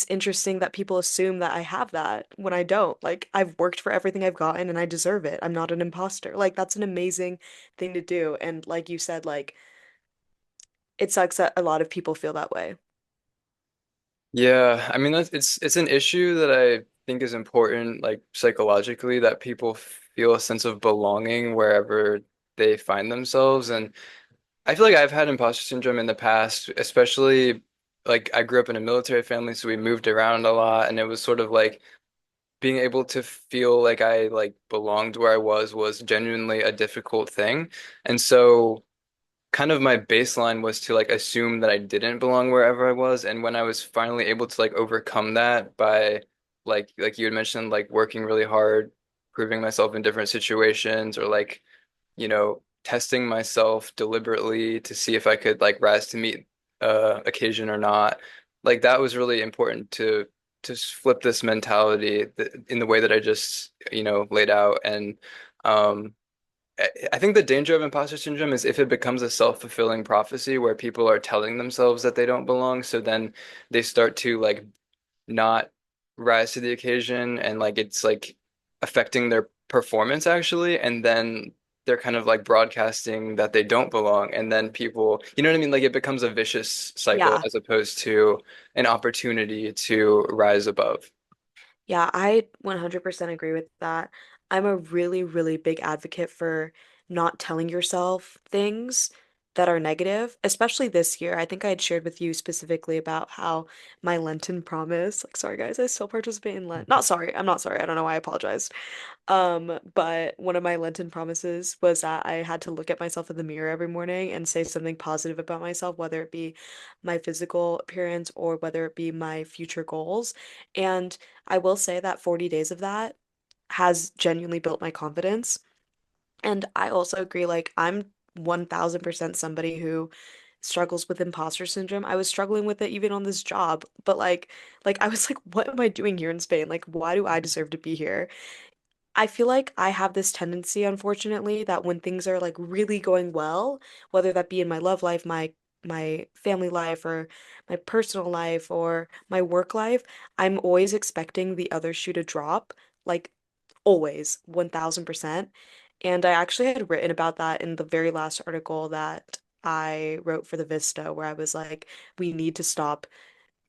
interesting that people assume that I have that when I don't. Like I've worked for everything I've gotten and I deserve it. I'm not an imposter. Like that's an amazing thing to do. And like you said, like it sucks that a lot of people feel that way. Yeah, I mean it's an issue that think is important, like psychologically, that people feel a sense of belonging wherever they find themselves. And I feel like I've had imposter syndrome in the past, especially like I grew up in a military family, so we moved around a lot, and it was sort of like being able to feel like I like belonged where I was genuinely a difficult thing. And so kind of my baseline was to like assume that I didn't belong wherever I was. And when I was finally able to like overcome that by like you had mentioned, like working really hard, proving myself in different situations, or like, testing myself deliberately to see if I could like rise to meet occasion or not. Like that was really important to flip this mentality in the way that I just, laid out. And um I think the danger of imposter syndrome is if it becomes a self-fulfilling prophecy where people are telling themselves that they don't belong, so then they start to like not rise to the occasion, and like it's like affecting their performance actually, and then they're kind of like broadcasting that they don't belong, and then people, you know what I mean? Like it becomes a vicious cycle Yeah. as opposed to an opportunity to rise above. Yeah, I 100% agree with that. I'm a really, really big advocate for not telling yourself things that are negative, especially this year. I think I had shared with you specifically about how my Lenten promise, like, sorry guys, I still participate in Lent. Not sorry, I'm not sorry. I don't know why I apologized. But one of my Lenten promises was that I had to look at myself in the mirror every morning and say something positive about myself, whether it be my physical appearance or whether it be my future goals. And I will say that 40 days of that has genuinely built my confidence. And I also agree, like, I'm 1000% somebody who struggles with imposter syndrome. I was struggling with it even on this job, but like I was like, what am I doing here in Spain? Like, why do I deserve to be here? I feel like I have this tendency, unfortunately, that when things are like really going well, whether that be in my love life, my family life, or my personal life, or my work life, I'm always expecting the other shoe to drop, like always, 1000%. And I actually had written about that in the very last article that I wrote for the Vista, where I was like, we need to stop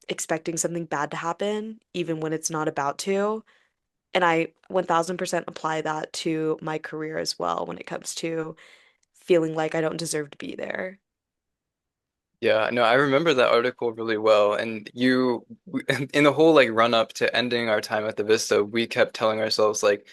expecting something bad to happen, even when it's not about to. And I 1000% apply that to my career as well when it comes to feeling like I don't deserve to be there. Yeah, no, I remember that article really well. And in the whole like run up to ending our time at the Vista, we kept telling ourselves like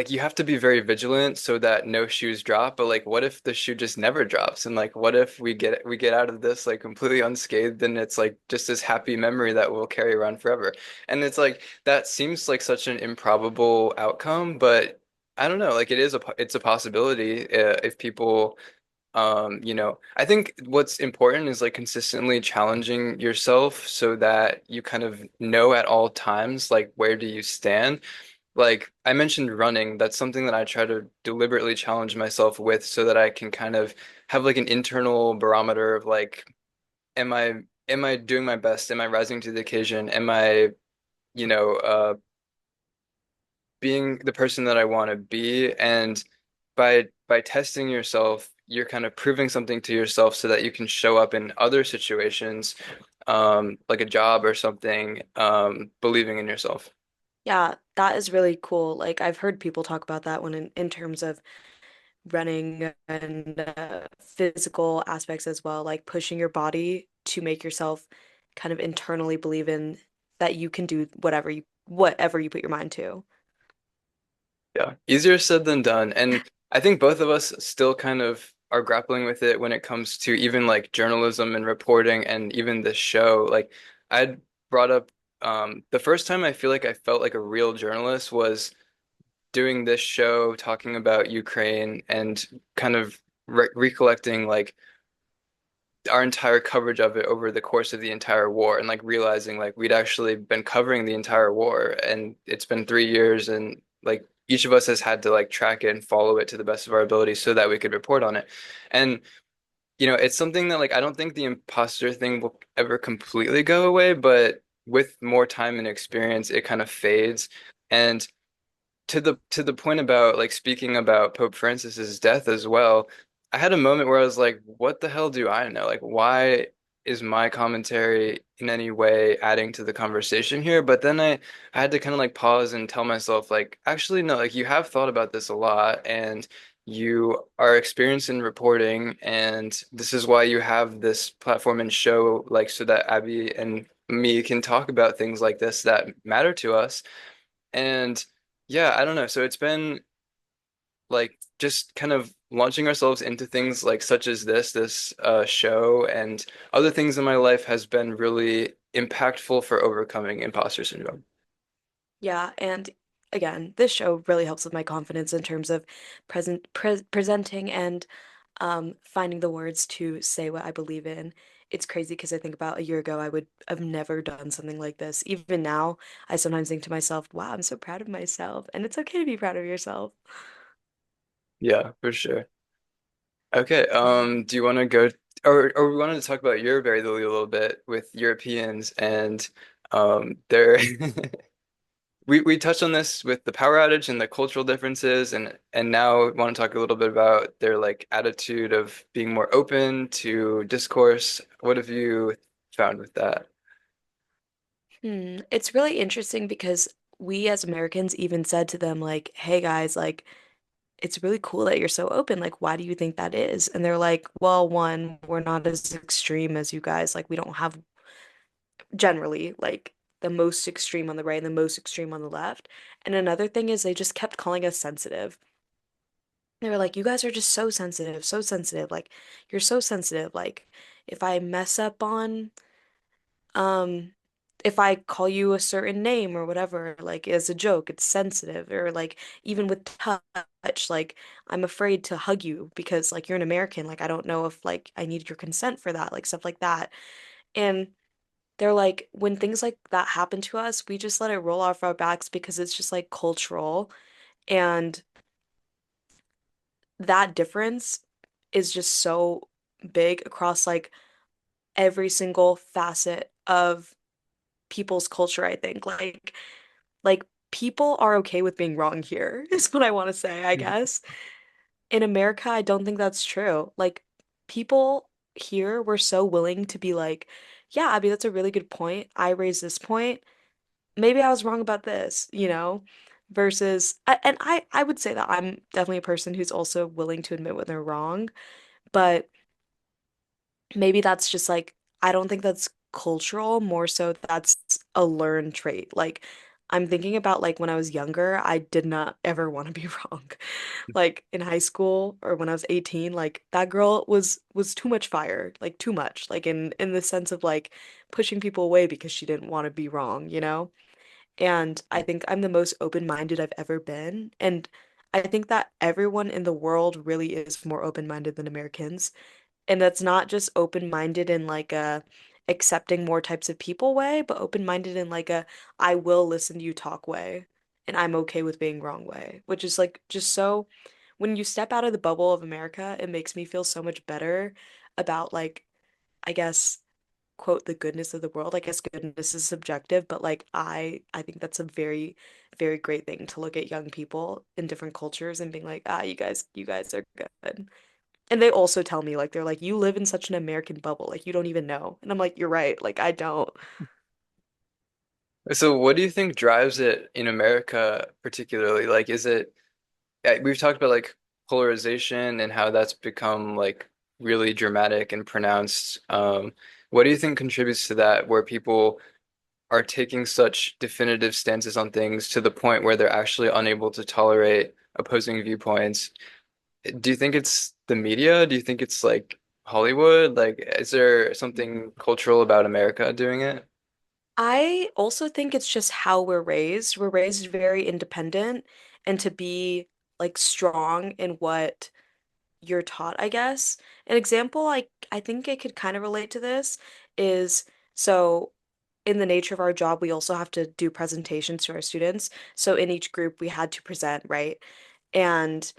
you have to be very vigilant so that no shoes drop. But like, what if the shoe just never drops? And like, what if we get out of this like completely unscathed? And it's like just this happy memory that we'll carry around forever. And it's like that seems like such an improbable outcome, but I don't know. Like, it's a possibility if people. I think what's important is like consistently challenging yourself so that you kind of know at all times, like where do you stand? Like I mentioned running, that's something that I try to deliberately challenge myself with so that I can kind of have like an internal barometer of like, am I am I doing my best? Am I rising to the occasion? Am I, you know, uh, being the person that I want to be? And by testing yourself, you're kind of proving something to yourself so that you can show up in other situations, like a job or something, believing in yourself. Yeah, that is really cool. Like I've heard people talk about that when in terms of running and physical aspects as well, like pushing your body to make yourself kind of internally believe in that you can do whatever you put your mind to. Yeah, easier said than done. And I think both of us still kind of are grappling with it when it comes to even like journalism and reporting and even this show. Like I'd brought up the first time I feel like I felt like a real journalist was doing this show talking about Ukraine and kind of recollecting like our entire coverage of it over the course of the entire war and like realizing like we'd actually been covering the entire war and it's been 3 years and like each of us has had to like track it and follow it to the best of our ability so that we could report on it. And it's something that like I don't think the imposter thing will ever completely go away, but with more time and experience, it kind of fades. And to the point about like speaking about Pope Francis's death as well, I had a moment where I was like, what the hell do I know? Like, why is my commentary in any way adding to the conversation here? But then I had to kind of like pause and tell myself like, actually, no, like you have thought about this a lot and you are experienced in reporting, and this is why you have this platform and show, like so that Abby and me can talk about things like this that matter to us. And yeah, I don't know. So it's been like just kind of launching ourselves into things like such as this show and other things in my life has been really impactful for overcoming imposter syndrome. Yeah, and again, this show really helps with my confidence in terms of presenting and finding the words to say what I believe in. It's crazy because I think about a year ago, I would have never done something like this. Even now, I sometimes think to myself, wow, I'm so proud of myself. And it's okay to be proud of yourself. Yeah, for sure. Okay, Yeah. do you want to go or we wanted to talk about your Lily a little bit with Europeans and their we touched on this with the power outage and the cultural differences, and now we want to talk a little bit about their like attitude of being more open to discourse. What have you found with that? It's really interesting because we as Americans even said to them, like, hey guys, like, it's really cool that you're so open. Like, why do you think that is? And they're like, well, one, we're not as extreme as you guys. Like, we don't have generally like the most extreme on the right and the most extreme on the left. And another thing is they just kept calling us sensitive. They were like, you guys are just so sensitive, so sensitive. Like, you're so sensitive. Like, if I mess up on um if I call you a certain name or whatever, like as a joke, it's sensitive. Or like even with touch, like I'm afraid to hug you because like you're an American. Like I don't know if like I need your consent for that, like stuff like that. And they're like, when things like that happen to us, we just let it roll off our backs because it's just like cultural. And that difference is just so big across like every single facet of people's culture, I think. Like people are okay with being wrong here, is what I want to say, I guess. In America, I don't think that's true. Like people here were so willing to be like, yeah, Abby, that's a really good point. I raised this point. Maybe I was wrong about this, you know? Versus, and I would say that I'm definitely a person who's also willing to admit when they're wrong, but maybe that's just like, I don't think that's cultural, more so that's a learned trait. Like, I'm thinking about like when I was younger, I did not ever want to be wrong. Like in high school or when I was 18, like that girl was too much fire, like too much, like in the sense of like pushing people away because she didn't want to be wrong, you know? And I think I'm the most open-minded I've ever been. And I think that everyone in the world really is more open-minded than Americans. And that's not just open-minded in like a accepting more types of people way, but open-minded in like a I will listen to you talk way. And I'm okay with being wrong way, which is like just so when you step out of the bubble of America, it makes me feel so much better about like, I guess quote the goodness of the world. I guess goodness is subjective, but like I think that's a very very great thing to look at young people in different cultures and being like, ah, you guys are good. And they also tell me like they're like you live in such an American bubble, like you don't even know. And I'm like, you're right, like I don't. So what do you think drives it in America particularly? Like, is it we've talked about like polarization and how that's become like really dramatic and pronounced. What do you think contributes to that, where people are taking such definitive stances on things to the point where they're actually unable to tolerate opposing viewpoints? Do you think it's the media? Do you think it's like Hollywood? Like, is there something cultural about America doing it? I also think it's just how we're raised. We're raised very independent and to be like strong in what you're taught, I guess. An example I think it could kind of relate to this is so in the nature of our job, we also have to do presentations to our students. So in each group, we had to present, right? And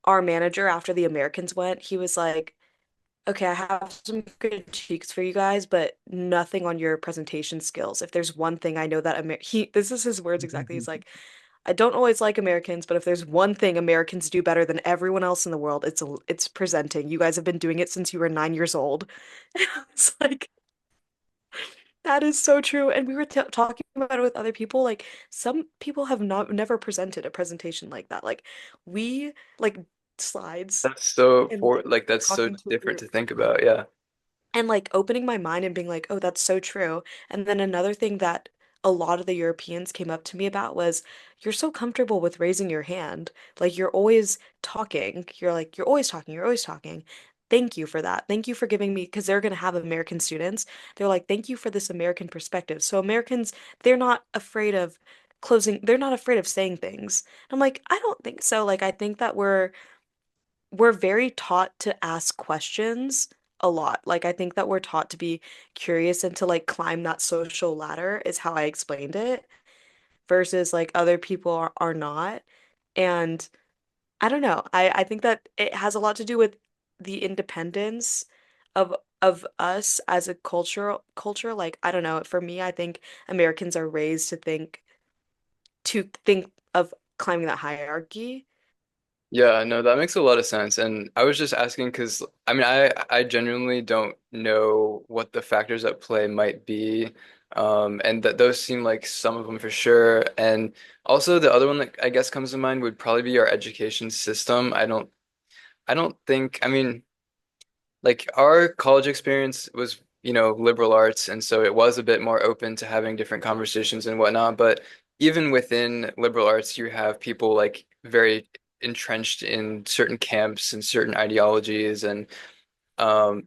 our manager, after the Americans went, he was like, okay, I have some critiques for you guys, but nothing on your presentation skills. If there's one thing I know that Amer he this is his words exactly. He's like, I don't always like Americans, but if there's one thing Americans do better than everyone else in the world, it's presenting. You guys have been doing it since you were 9 years old. It's like that is so true. And we were t talking about it with other people. Like some people have not never presented a presentation like that. Like we like slides That's so and for like like that's so talking to a different to group. think about. Yeah. And like opening my mind and being like, oh, that's so true. And then another thing that a lot of the Europeans came up to me about was, you're so comfortable with raising your hand. Like you're always talking. You're like, you're always talking. You're always talking. Thank you for that. Thank you for giving me, because they're going to have American students. They're like, thank you for this American perspective. So Americans, they're not afraid of they're not afraid of saying things. I'm like, I don't think so. Like, I think that we're very taught to ask questions a lot. Like I think that we're taught to be curious and to like climb that social ladder is how I explained it versus like other people are not. And I don't know. I think that it has a lot to do with the independence of us as a culture. Like I don't know. For me, I think Americans are raised to think of climbing that hierarchy. Yeah, no, that makes a lot of sense. And I was just asking because I mean I genuinely don't know what the factors at play might be. And that those seem like some of them for sure. And also the other one that I guess comes to mind would probably be our education system. I don't think I mean like our college experience was, liberal arts, and so it was a bit more open to having different conversations and whatnot. But even within liberal arts, you have people like very entrenched in certain camps and certain ideologies, and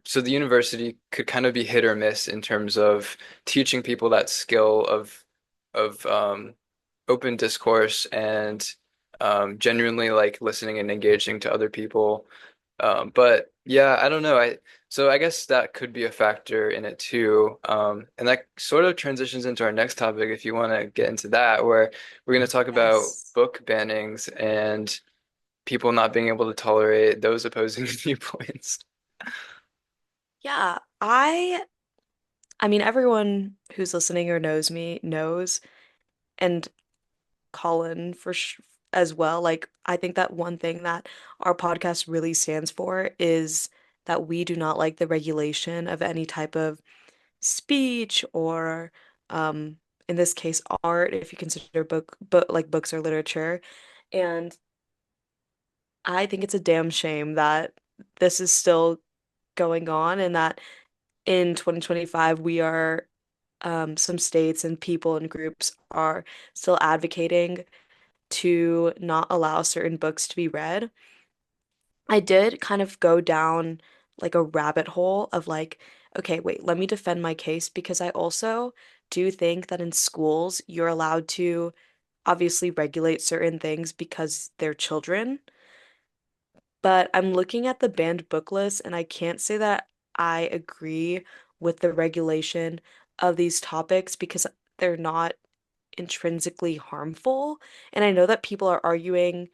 so the university could kind of be hit or miss in terms of teaching people that skill of open discourse and genuinely like listening and engaging to other people. But yeah, I don't know. So I guess that could be a factor in it too. And that sort of transitions into our next topic, if you want to get into that, where we're going to talk about Yes. book bannings and people not being able to tolerate those opposing viewpoints. Yeah, I mean, everyone who's listening or knows me knows, and Colin for sh as well. Like, I think that one thing that our podcast really stands for is that we do not like the regulation of any type of speech or, um, in this case, art, if you consider like books or literature. And I think it's a damn shame that this is still going on and that in 2025 we are some states and people and groups are still advocating to not allow certain books to be read. I did kind of go down like a rabbit hole of like, okay, wait, let me defend my case because I also do think that in schools you're allowed to obviously regulate certain things because they're children. But I'm looking at the banned book list and I can't say that I agree with the regulation of these topics because they're not intrinsically harmful. And I know that people are arguing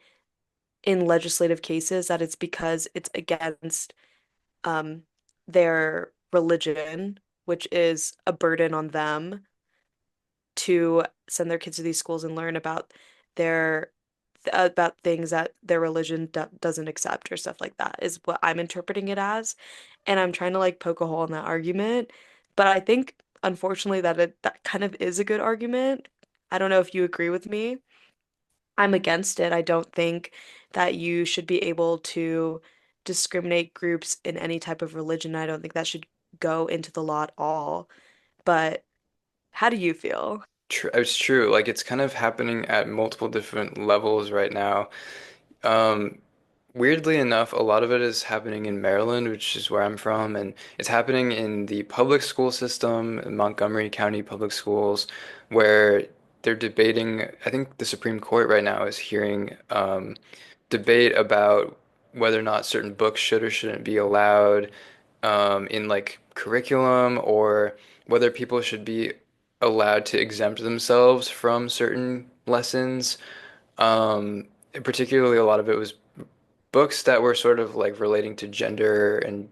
in legislative cases that it's because it's against um, their religion, which is a burden on them to send their kids to these schools and learn their about things that their religion doesn't accept or stuff like that is what I'm interpreting it as. And I'm trying to like poke a hole in that argument. But I think unfortunately that kind of is a good argument. I don't know if you agree with me. I'm against it. I don't think that you should be able to discriminate groups in any type of religion. I don't think that should go into the law at all. But how do you feel? It's true. Like it's kind of happening at multiple different levels right now. Um, Weirdly enough, a lot of it is happening in Maryland, which is where I'm from, and it's happening in the public school system, in Montgomery County public schools, where they're debating. I think the Supreme Court right now is hearing debate about whether or not certain books should or shouldn't be allowed in like curriculum, or whether people should be allowed to exempt themselves from certain lessons. And particularly, a lot of it was books that were sort of like relating to gender, and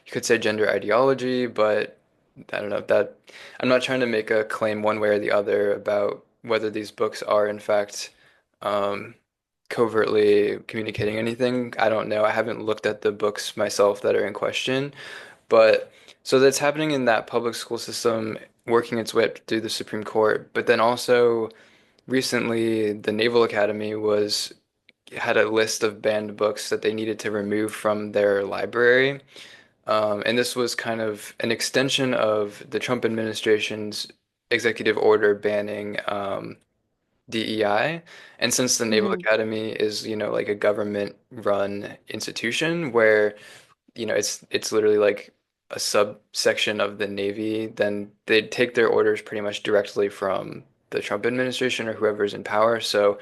you could say gender ideology, but I don't know that I'm not trying to make a claim one way or the other about whether these books are in fact um, covertly communicating anything. I don't know. I haven't looked at the books myself that are in question, but so that's happening in that public school system, working its way up through the Supreme Court. But then also recently, the Naval Academy was had a list of banned books that they needed to remove from their library. And this was kind of an extension of the Trump administration's executive order banning DEI. And since the Naval Hmm. Academy is, like a government-run institution where, it's literally like a subsection of the Navy, then they take their orders pretty much directly from the Trump administration or whoever's in power. So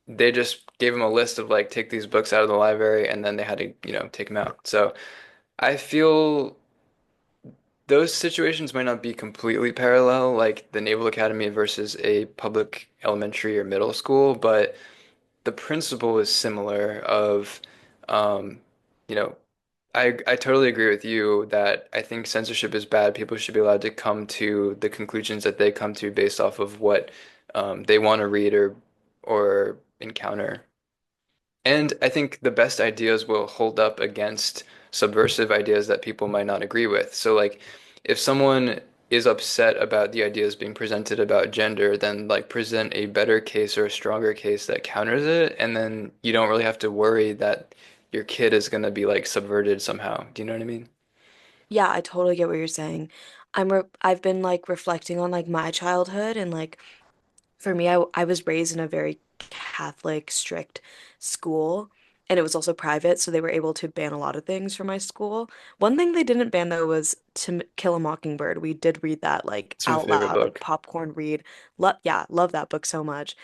they just gave them a list of like take these books out of the library and then they had to, take them out. So I feel those situations might not be completely parallel, like the Naval Academy versus a public elementary or middle school, but the principle is similar of, um, you know, I totally agree with you that I think censorship is bad. People should be allowed to come to the conclusions that they come to based off of what they want to read or encounter. And I think the best ideas will hold up against subversive ideas that people might not agree with. So, like, if someone is upset about the ideas being presented about gender, then like present a better case or a stronger case that counters it, and then you don't really have to worry that your kid is going to be like subverted somehow. Do you know what I mean? Yeah, I totally get what you're saying. I've been like reflecting on like my childhood and like for me, I was raised in a very Catholic, strict school, and it was also private, so they were able to ban a lot of things from my school. One thing they didn't ban though was Kill a Mockingbird. We did read that like It's my out favorite loud, like book. popcorn read. Yeah, love that book so much.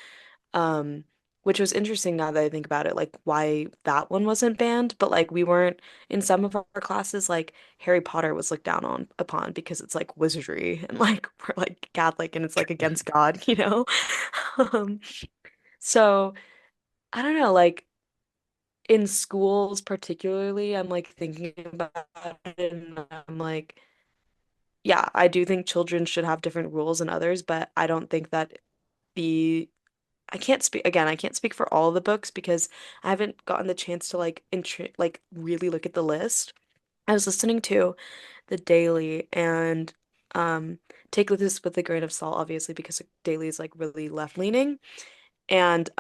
Um, which was interesting now that I think about it, like why that one wasn't banned, but like we weren't in some of our classes, like Harry Potter was looked down on upon because it's like wizardry and like we're like Catholic and it's like against God, you know? Um, so I don't know, like in schools particularly, I'm like thinking about it and I'm like, yeah, I do think children should have different rules than others, but I don't think that the I can't speak again, I can't speak for all the books because I haven't gotten the chance to like like really look at the list. I was listening to the Daily and um take this with a grain of salt, obviously, because the Daily is like really left-leaning. And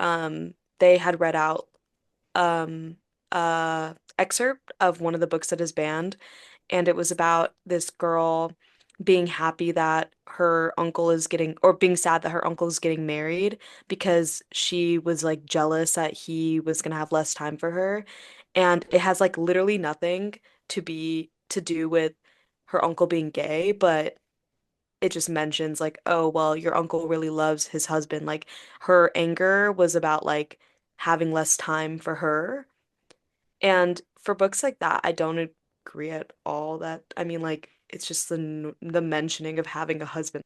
they had read out um excerpt of one of the books that is banned, and it was about this girl being happy that her uncle is getting, or being sad that her uncle is getting married because she was like jealous that he was gonna have less time for her. And it has like literally nothing to do with her uncle being gay, but it just mentions like, oh, well, your uncle really loves his husband. Like her anger was about like having less time for her. And for books like that, I don't agree at all that I mean like it's just the mentioning of having a husband.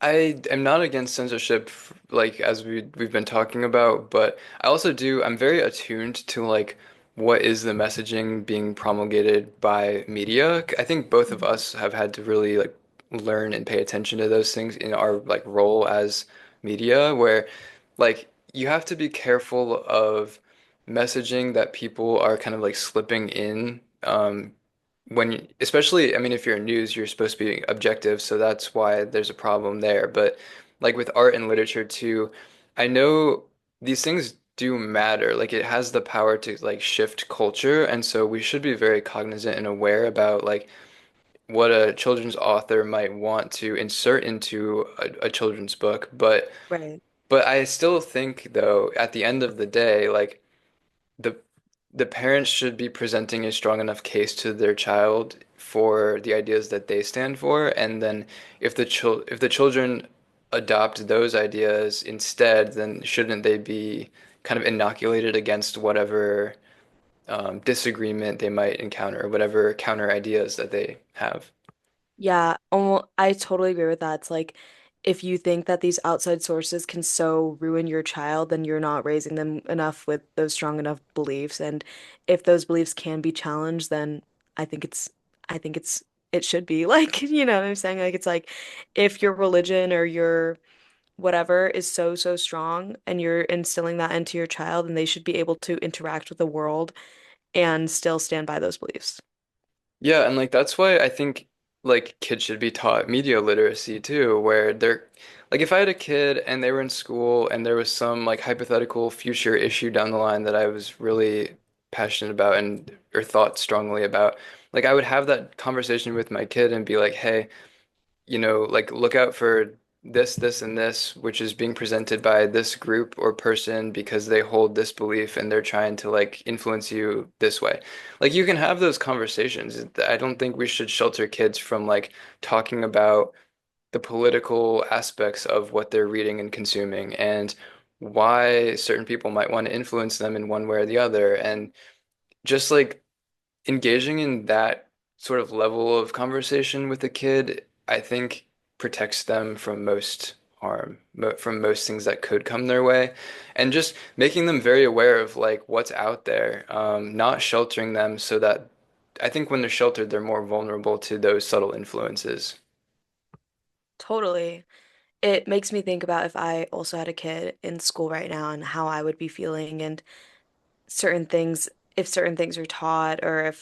I am not against censorship, like as we've been talking about, but I also do. I'm very attuned to like what is the messaging being promulgated by media. I think both of Mhm. us have had to really like learn and pay attention to those things in our like role as media, where like you have to be careful of messaging that people are kind of like slipping in. Especially, I mean, if you're in news, you're supposed to be objective, so that's why there's a problem there. But like with art and literature too, I know these things do matter. Like it has the power to like shift culture, and so we should be very cognizant and aware about like what a children's author might want to insert into a children's book. Right. But I still think though, at the end of the day, like the the parents should be presenting a strong enough case to their child for the ideas that they stand for, and then if the children adopt those ideas instead, then shouldn't they be kind of inoculated against whatever disagreement they might encounter, whatever counter ideas that they have? Yeah, I totally agree with that. It's like if you think that these outside sources can so ruin your child, then you're not raising them enough with those strong enough beliefs. And if those beliefs can be challenged, then I think it's I think it should be like, you know what I'm saying? Like it's like if your religion or your whatever is so, so strong, and you're instilling that into your child, and they should be able to interact with the world and still stand by those beliefs. Yeah, and like that's why I think like kids should be taught media literacy too, where they're like if I had a kid and they were in school and there was some like hypothetical future issue down the line that I was really passionate about and or thought strongly about, like I would have that conversation with my kid and be like, "Hey, like look out for this, and this, which is being presented by this group or person because they hold this belief and they're trying to like influence you this way." Like you can have those conversations. I don't think we should shelter kids from like talking about the political aspects of what they're reading and consuming and why certain people might want to influence them in one way or the other. And just like engaging in that sort of level of conversation with a kid, I think protects them from most harm, from most things that could come their way, and just making them very aware of like what's out there, not sheltering them so that I think when they're sheltered, they're more vulnerable to those subtle influences. Totally. It makes me think about if I also had a kid in school right now and how I would be feeling and certain things, if certain things are taught or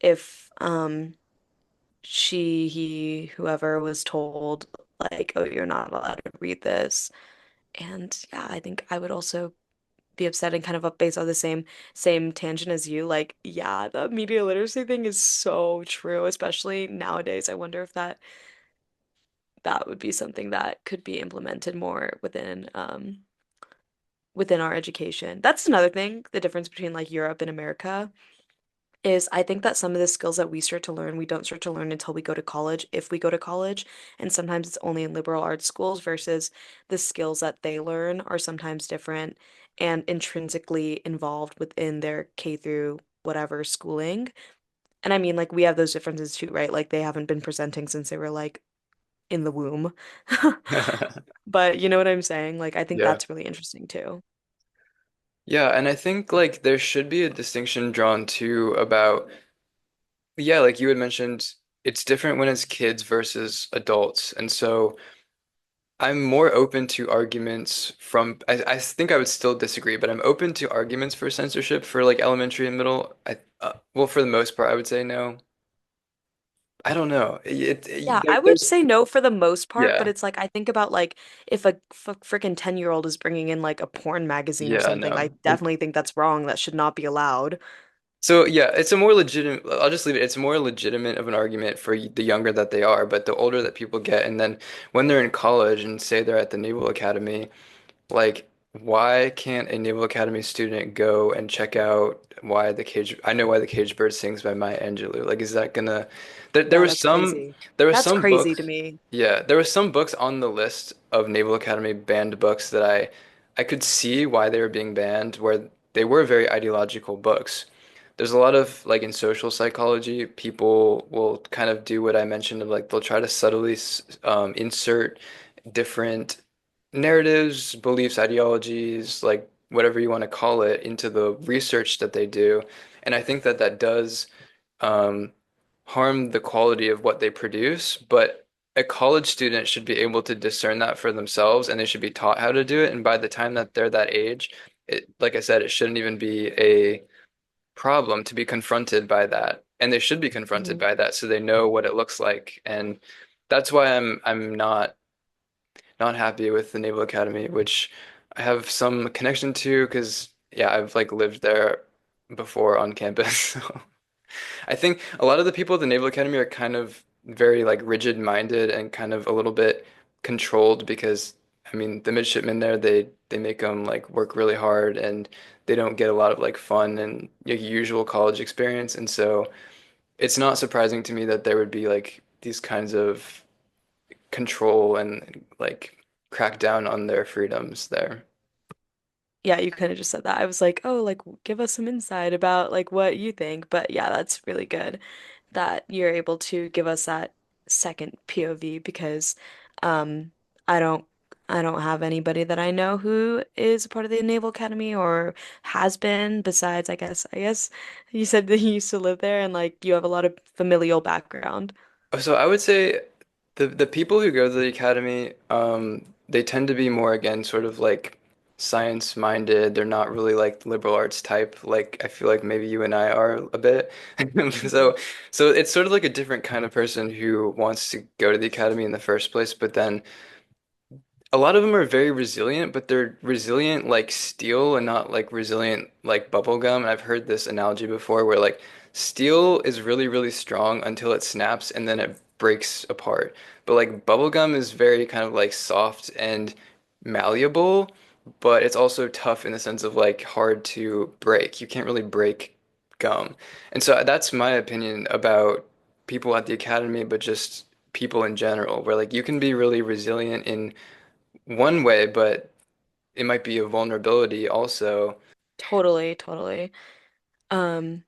if she, he, whoever was told like, oh, you're not allowed to read this. And yeah, I think I would also be upset and kind of up based on the same tangent as you. Like, yeah, the media literacy thing is so true, especially nowadays. I wonder if that would be something that could be implemented more within our education. That's another thing, the difference between like Europe and America is I think that some of the skills that we start to learn, we don't start to learn until we go to college, if we go to college. And sometimes it's only in liberal arts schools versus the skills that they learn are sometimes different and intrinsically involved within their K through whatever schooling. And I mean, like, we have those differences too, right? Like, they haven't been presenting since they were like in the womb. But you know what I'm saying? Like, I think Yeah. that's really interesting too. Yeah, and I think like there should be a distinction drawn too about, yeah, like you had mentioned, it's different when it's kids versus adults. And so I'm more open to arguments from, I think I would still disagree, but I'm open to arguments for censorship for like elementary and middle. Well, for the most part, I would say no. I don't know. Yeah, I would There's, say no for the most part, but yeah, it's like I think about like if a f freaking 10-year-old is bringing in like a porn magazine or yeah, something, I no. definitely think that's wrong. That should not be allowed. So yeah, it's a more legitimate, I'll just leave it. It's more legitimate of an argument for the younger that they are, but the older that people get, and then when they're in college and say they're at the Naval Academy, like, why can't a Naval Academy student go and check out why the cage? I know why the cage bird sings by Maya Angelou. Like, is that gonna? There Yeah, was that's some, crazy. there was That's some crazy to books. me. Yeah, there was some books on the list of Naval Academy banned books that I could see why they were being banned, where they were very ideological books. There's a lot of like in social psychology, people will kind of do what I mentioned of like they'll try to subtly insert different narratives, beliefs, ideologies, like whatever you want to call it, into the research that they do. And I think that that does um, harm the quality of what they produce, but a college student should be able to discern that for themselves and they should be taught how to do it. And by the time that they're that age, like I said, it shouldn't even be a problem to be confronted by that. And they should be confronted Mhm. by that so they know what it looks like. And that's why I'm not happy with the Naval Academy, which I have some connection to because yeah, I've like lived there before on campus. So I think a lot of the people at the Naval Academy are kind of very like rigid-minded and kind of a little bit controlled because I mean the midshipmen there they make them like work really hard and they don't get a lot of like fun and like, usual college experience, and so it's not surprising to me that there would be like these kinds of control and like crack down on their freedoms there. Yeah, you kind of just said that. I was like, oh, like give us some insight about like what you think. But yeah, that's really good that you're able to give us that second POV because um I don't I don't have anybody that I know who is a part of the Naval Academy or has been besides I guess you said that you used to live there and like you have a lot of familial background. So I would say the people who go to the academy, they tend to be more again sort of like science minded. They're not really like liberal arts type. Like I feel like maybe you and I are a bit. Mhm. So it's sort of like a different kind of person who wants to go to the academy in the first place, but then a lot of them are very resilient, but they're resilient like steel and not like resilient like bubble gum. And I've heard this analogy before where like steel is really, really strong until it snaps and then it breaks apart. But like bubble gum is very kind of like soft and malleable, but it's also tough in the sense of like hard to break. You can't really break gum. And so that's my opinion about people at the academy, but just people in general, where like you can be really resilient in one way, but it might be a vulnerability also. Totally, totally. Um,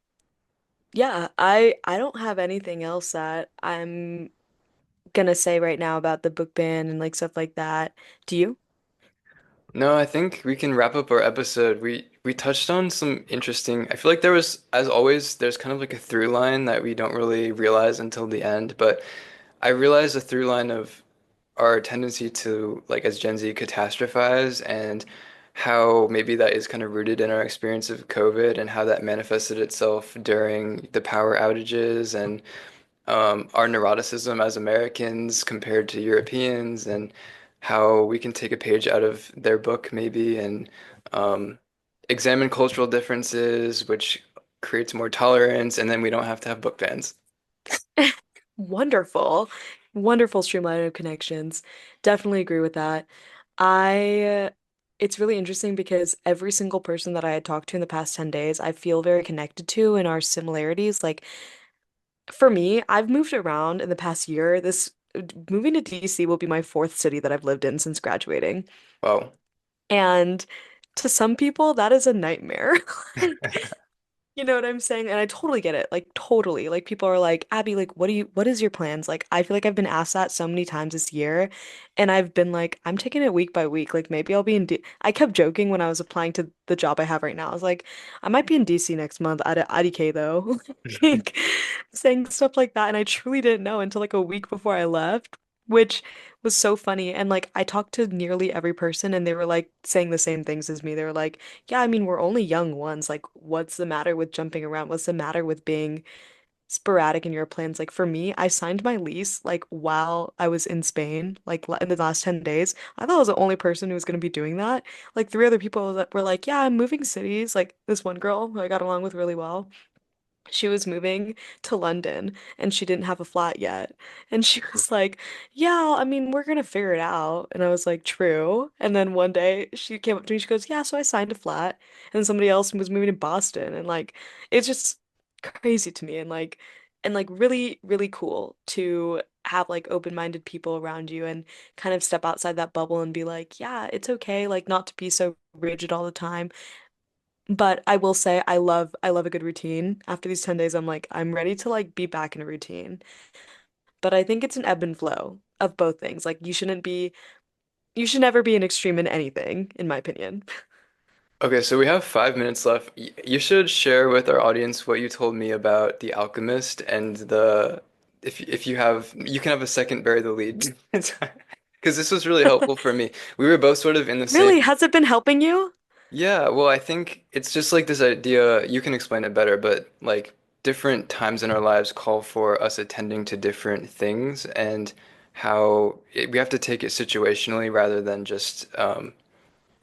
yeah, I don't have anything else that I'm gonna say right now about the book ban and like stuff like that. Do you? No, I think we can wrap up our episode. We touched on some interesting. I feel like there was, as always, there's kind of like a through line that we don't really realize until the end, but I realized a through line of our tendency to, like as Gen Z, catastrophize and how maybe that is kind of rooted in our experience of COVID and how that manifested itself during the power outages and our neuroticism as Americans compared to Europeans, and how we can take a page out of their book maybe and um, examine cultural differences, which creates more tolerance, and then we don't have to have book bans. Wonderful. Wonderful streamline of connections. Definitely agree with that. I, it's really interesting because every single person that I had talked to in the past 10 days, I feel very connected to in our similarities. Like for me, I've moved around in the past year. This moving to DC will be my fourth city that I've lived in since graduating. Wow. And to some people, that is a nightmare. Like, you know what I'm saying? And I totally get it. Like totally. Like people are like, Abby, like what is your plans? Like I feel like I've been asked that so many times this year and I've been like, I'm taking it week by week. Like maybe I'll be in D I kept joking when I was applying to the job I have right now. I was like, I might be in DC next month at IDK though. Like saying stuff like that and I truly didn't know until like a week before I left, which was so funny. And like I talked to nearly every person and they were like saying the same things as me. They were like, yeah, I mean, we're only young ones. Like, what's the matter with jumping around? What's the matter with being sporadic in your plans? Like, for me, I signed my lease like while I was in Spain, like in the last 10 days. I thought I was the only person who was going to be doing that. Like, three other people that were like, yeah, I'm moving cities. Like, this one girl who I got along with really well. She was moving to London and she didn't have a flat yet. And she was like, yeah, I mean, we're gonna figure it out. And I was like, true. And then one day she came up to me, she goes, yeah, so I signed a flat. And somebody else was moving to Boston. And like, it's just crazy to me and like really, really cool to have like open-minded people around you and kind of step outside that bubble and be like, yeah, it's okay, like not to be so rigid all the time. But I will say I love a good routine. After these 10 days, I'm like, I'm ready to like be back in a routine. But I think it's an ebb and flow of both things. Like you should never be an extreme in anything, in my opinion. Okay, so we have 5 minutes left. You should share with our audience what you told me about The Alchemist and the if you have you can have a second bury the lead. Because this was really helpful for me. We were both sort of in the Really, same. has it been helping you? Yeah, well, I think it's just like this idea, you can explain it better, but like different times in our lives call for us attending to different things and how we have to take it situationally rather than just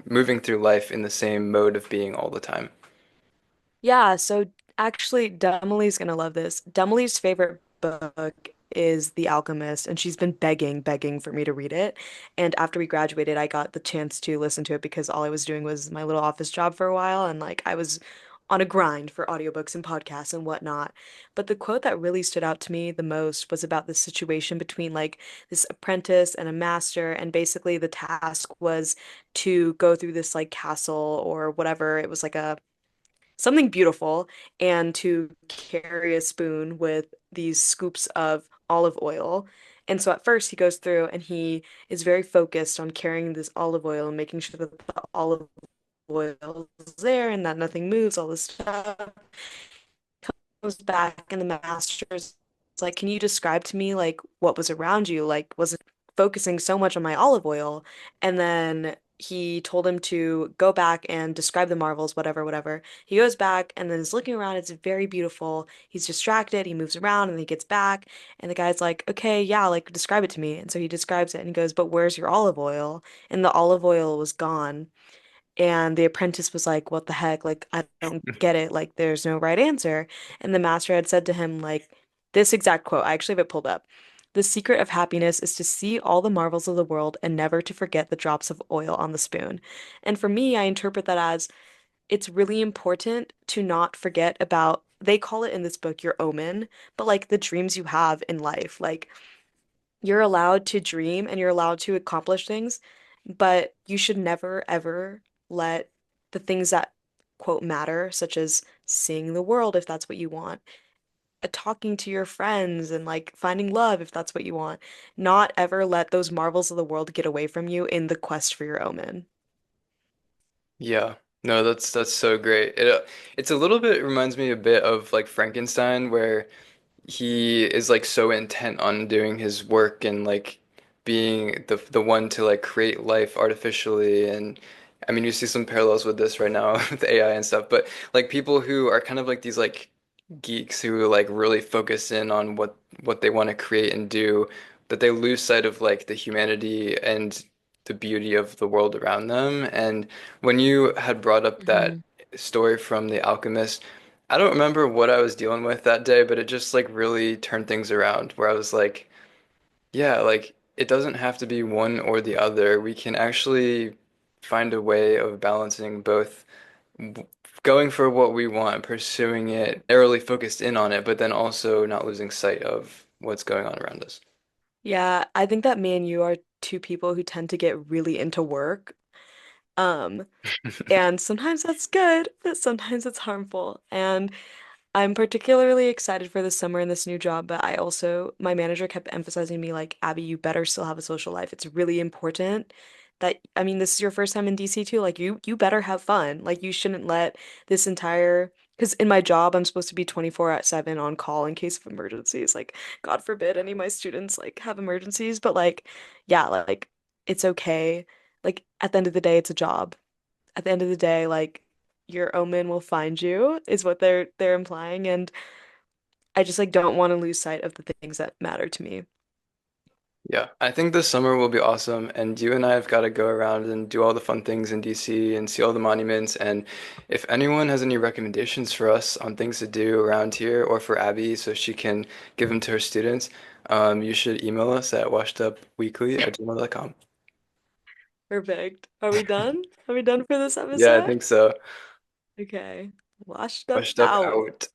moving through life in the same mode of being all the time. Yeah, so actually, Demily's gonna love this. Demily's favorite book is The Alchemist, and she's been begging for me to read it. And after we graduated, I got the chance to listen to it because all I was doing was my little office job for a while, and like I was on a grind for audiobooks and podcasts and whatnot. But the quote that really stood out to me the most was about the situation between like this apprentice and a master, and basically the task was to go through this like castle or whatever. It was like a something beautiful and to carry a spoon with these scoops of olive oil. And so at first he goes through and he is very focused on carrying this olive oil and making sure that the olive oil is there and that nothing moves, all this stuff. Comes back and the master's like, can you describe to me like what was around you? Like, was it focusing so much on my olive oil. And then he told him to go back and describe the marvels, whatever, whatever. He goes back and then is looking around. It's very beautiful. He's distracted. He moves around and then he gets back. And the guy's like, okay, yeah, like describe it to me. And so he describes it and he goes, but where's your olive oil? And the olive oil was gone. And the apprentice was like, what the heck? Like, I don't get it. Like, there's no right answer. And the master had said to him, like, this exact quote, I actually have it pulled up. The secret of happiness is to see all the marvels of the world and never to forget the drops of oil on the spoon. And for me, I interpret that as it's really important to not forget about, they call it in this book your omen, but like the dreams you have in life. Like, you're allowed to dream and you're allowed to accomplish things, but you should never, ever let the things that, quote, matter, such as seeing the world if that's what you want, talking to your friends and like finding love if that's what you want, not ever let those marvels of the world get away from you in the quest for your omen. Yeah. No, that's so great. It's a little bit reminds me a bit of like Frankenstein where he is like so intent on doing his work and like being the one to like create life artificially. And I mean you see some parallels with this right now with AI and stuff, but like people who are kind of like these like geeks who like really focus in on what they want to create and do, that they lose sight of like the humanity and the beauty of the world around them. And when you had brought up that Hmm. story from The Alchemist, I don't remember what I was dealing with that day, but it just like really turned things around where I was like, yeah, like it doesn't have to be one or the other. We can actually find a way of balancing both w- going for what we want, pursuing it, narrowly focused in on it, but then also not losing sight of what's going on around us. Yeah, I think that me and you are two people who tend to get really into work. Um, and sometimes that's good, but sometimes it's harmful. And I'm particularly excited for this summer and this new job, but I also, my manager kept emphasizing to me, like, Abby, you better still have a social life. It's really important that, I mean, this is your first time in DC too. Like, you better have fun. Like, you shouldn't let this entire, because in my job, I'm supposed to be 24/7 on call in case of emergencies. Like, God forbid any of my students, like, have emergencies, but, like, yeah, like, it's okay. Like, at the end of the day, it's a job. At the end of the day, like, your omen will find you, is what they're implying, and I just like don't want to lose sight of the things that matter to me. Yeah, I think this summer will be awesome, and you and I have got to go around and do all the fun things in DC and see all the monuments. And if anyone has any recommendations for us on things to do around here or for Abby so she can give them to her students, you should email us at washedupweekly@gmail.com. Perfect. Are we done? Are we done for this Yeah, I episode? think so. Okay. Washed up Washed up out. out.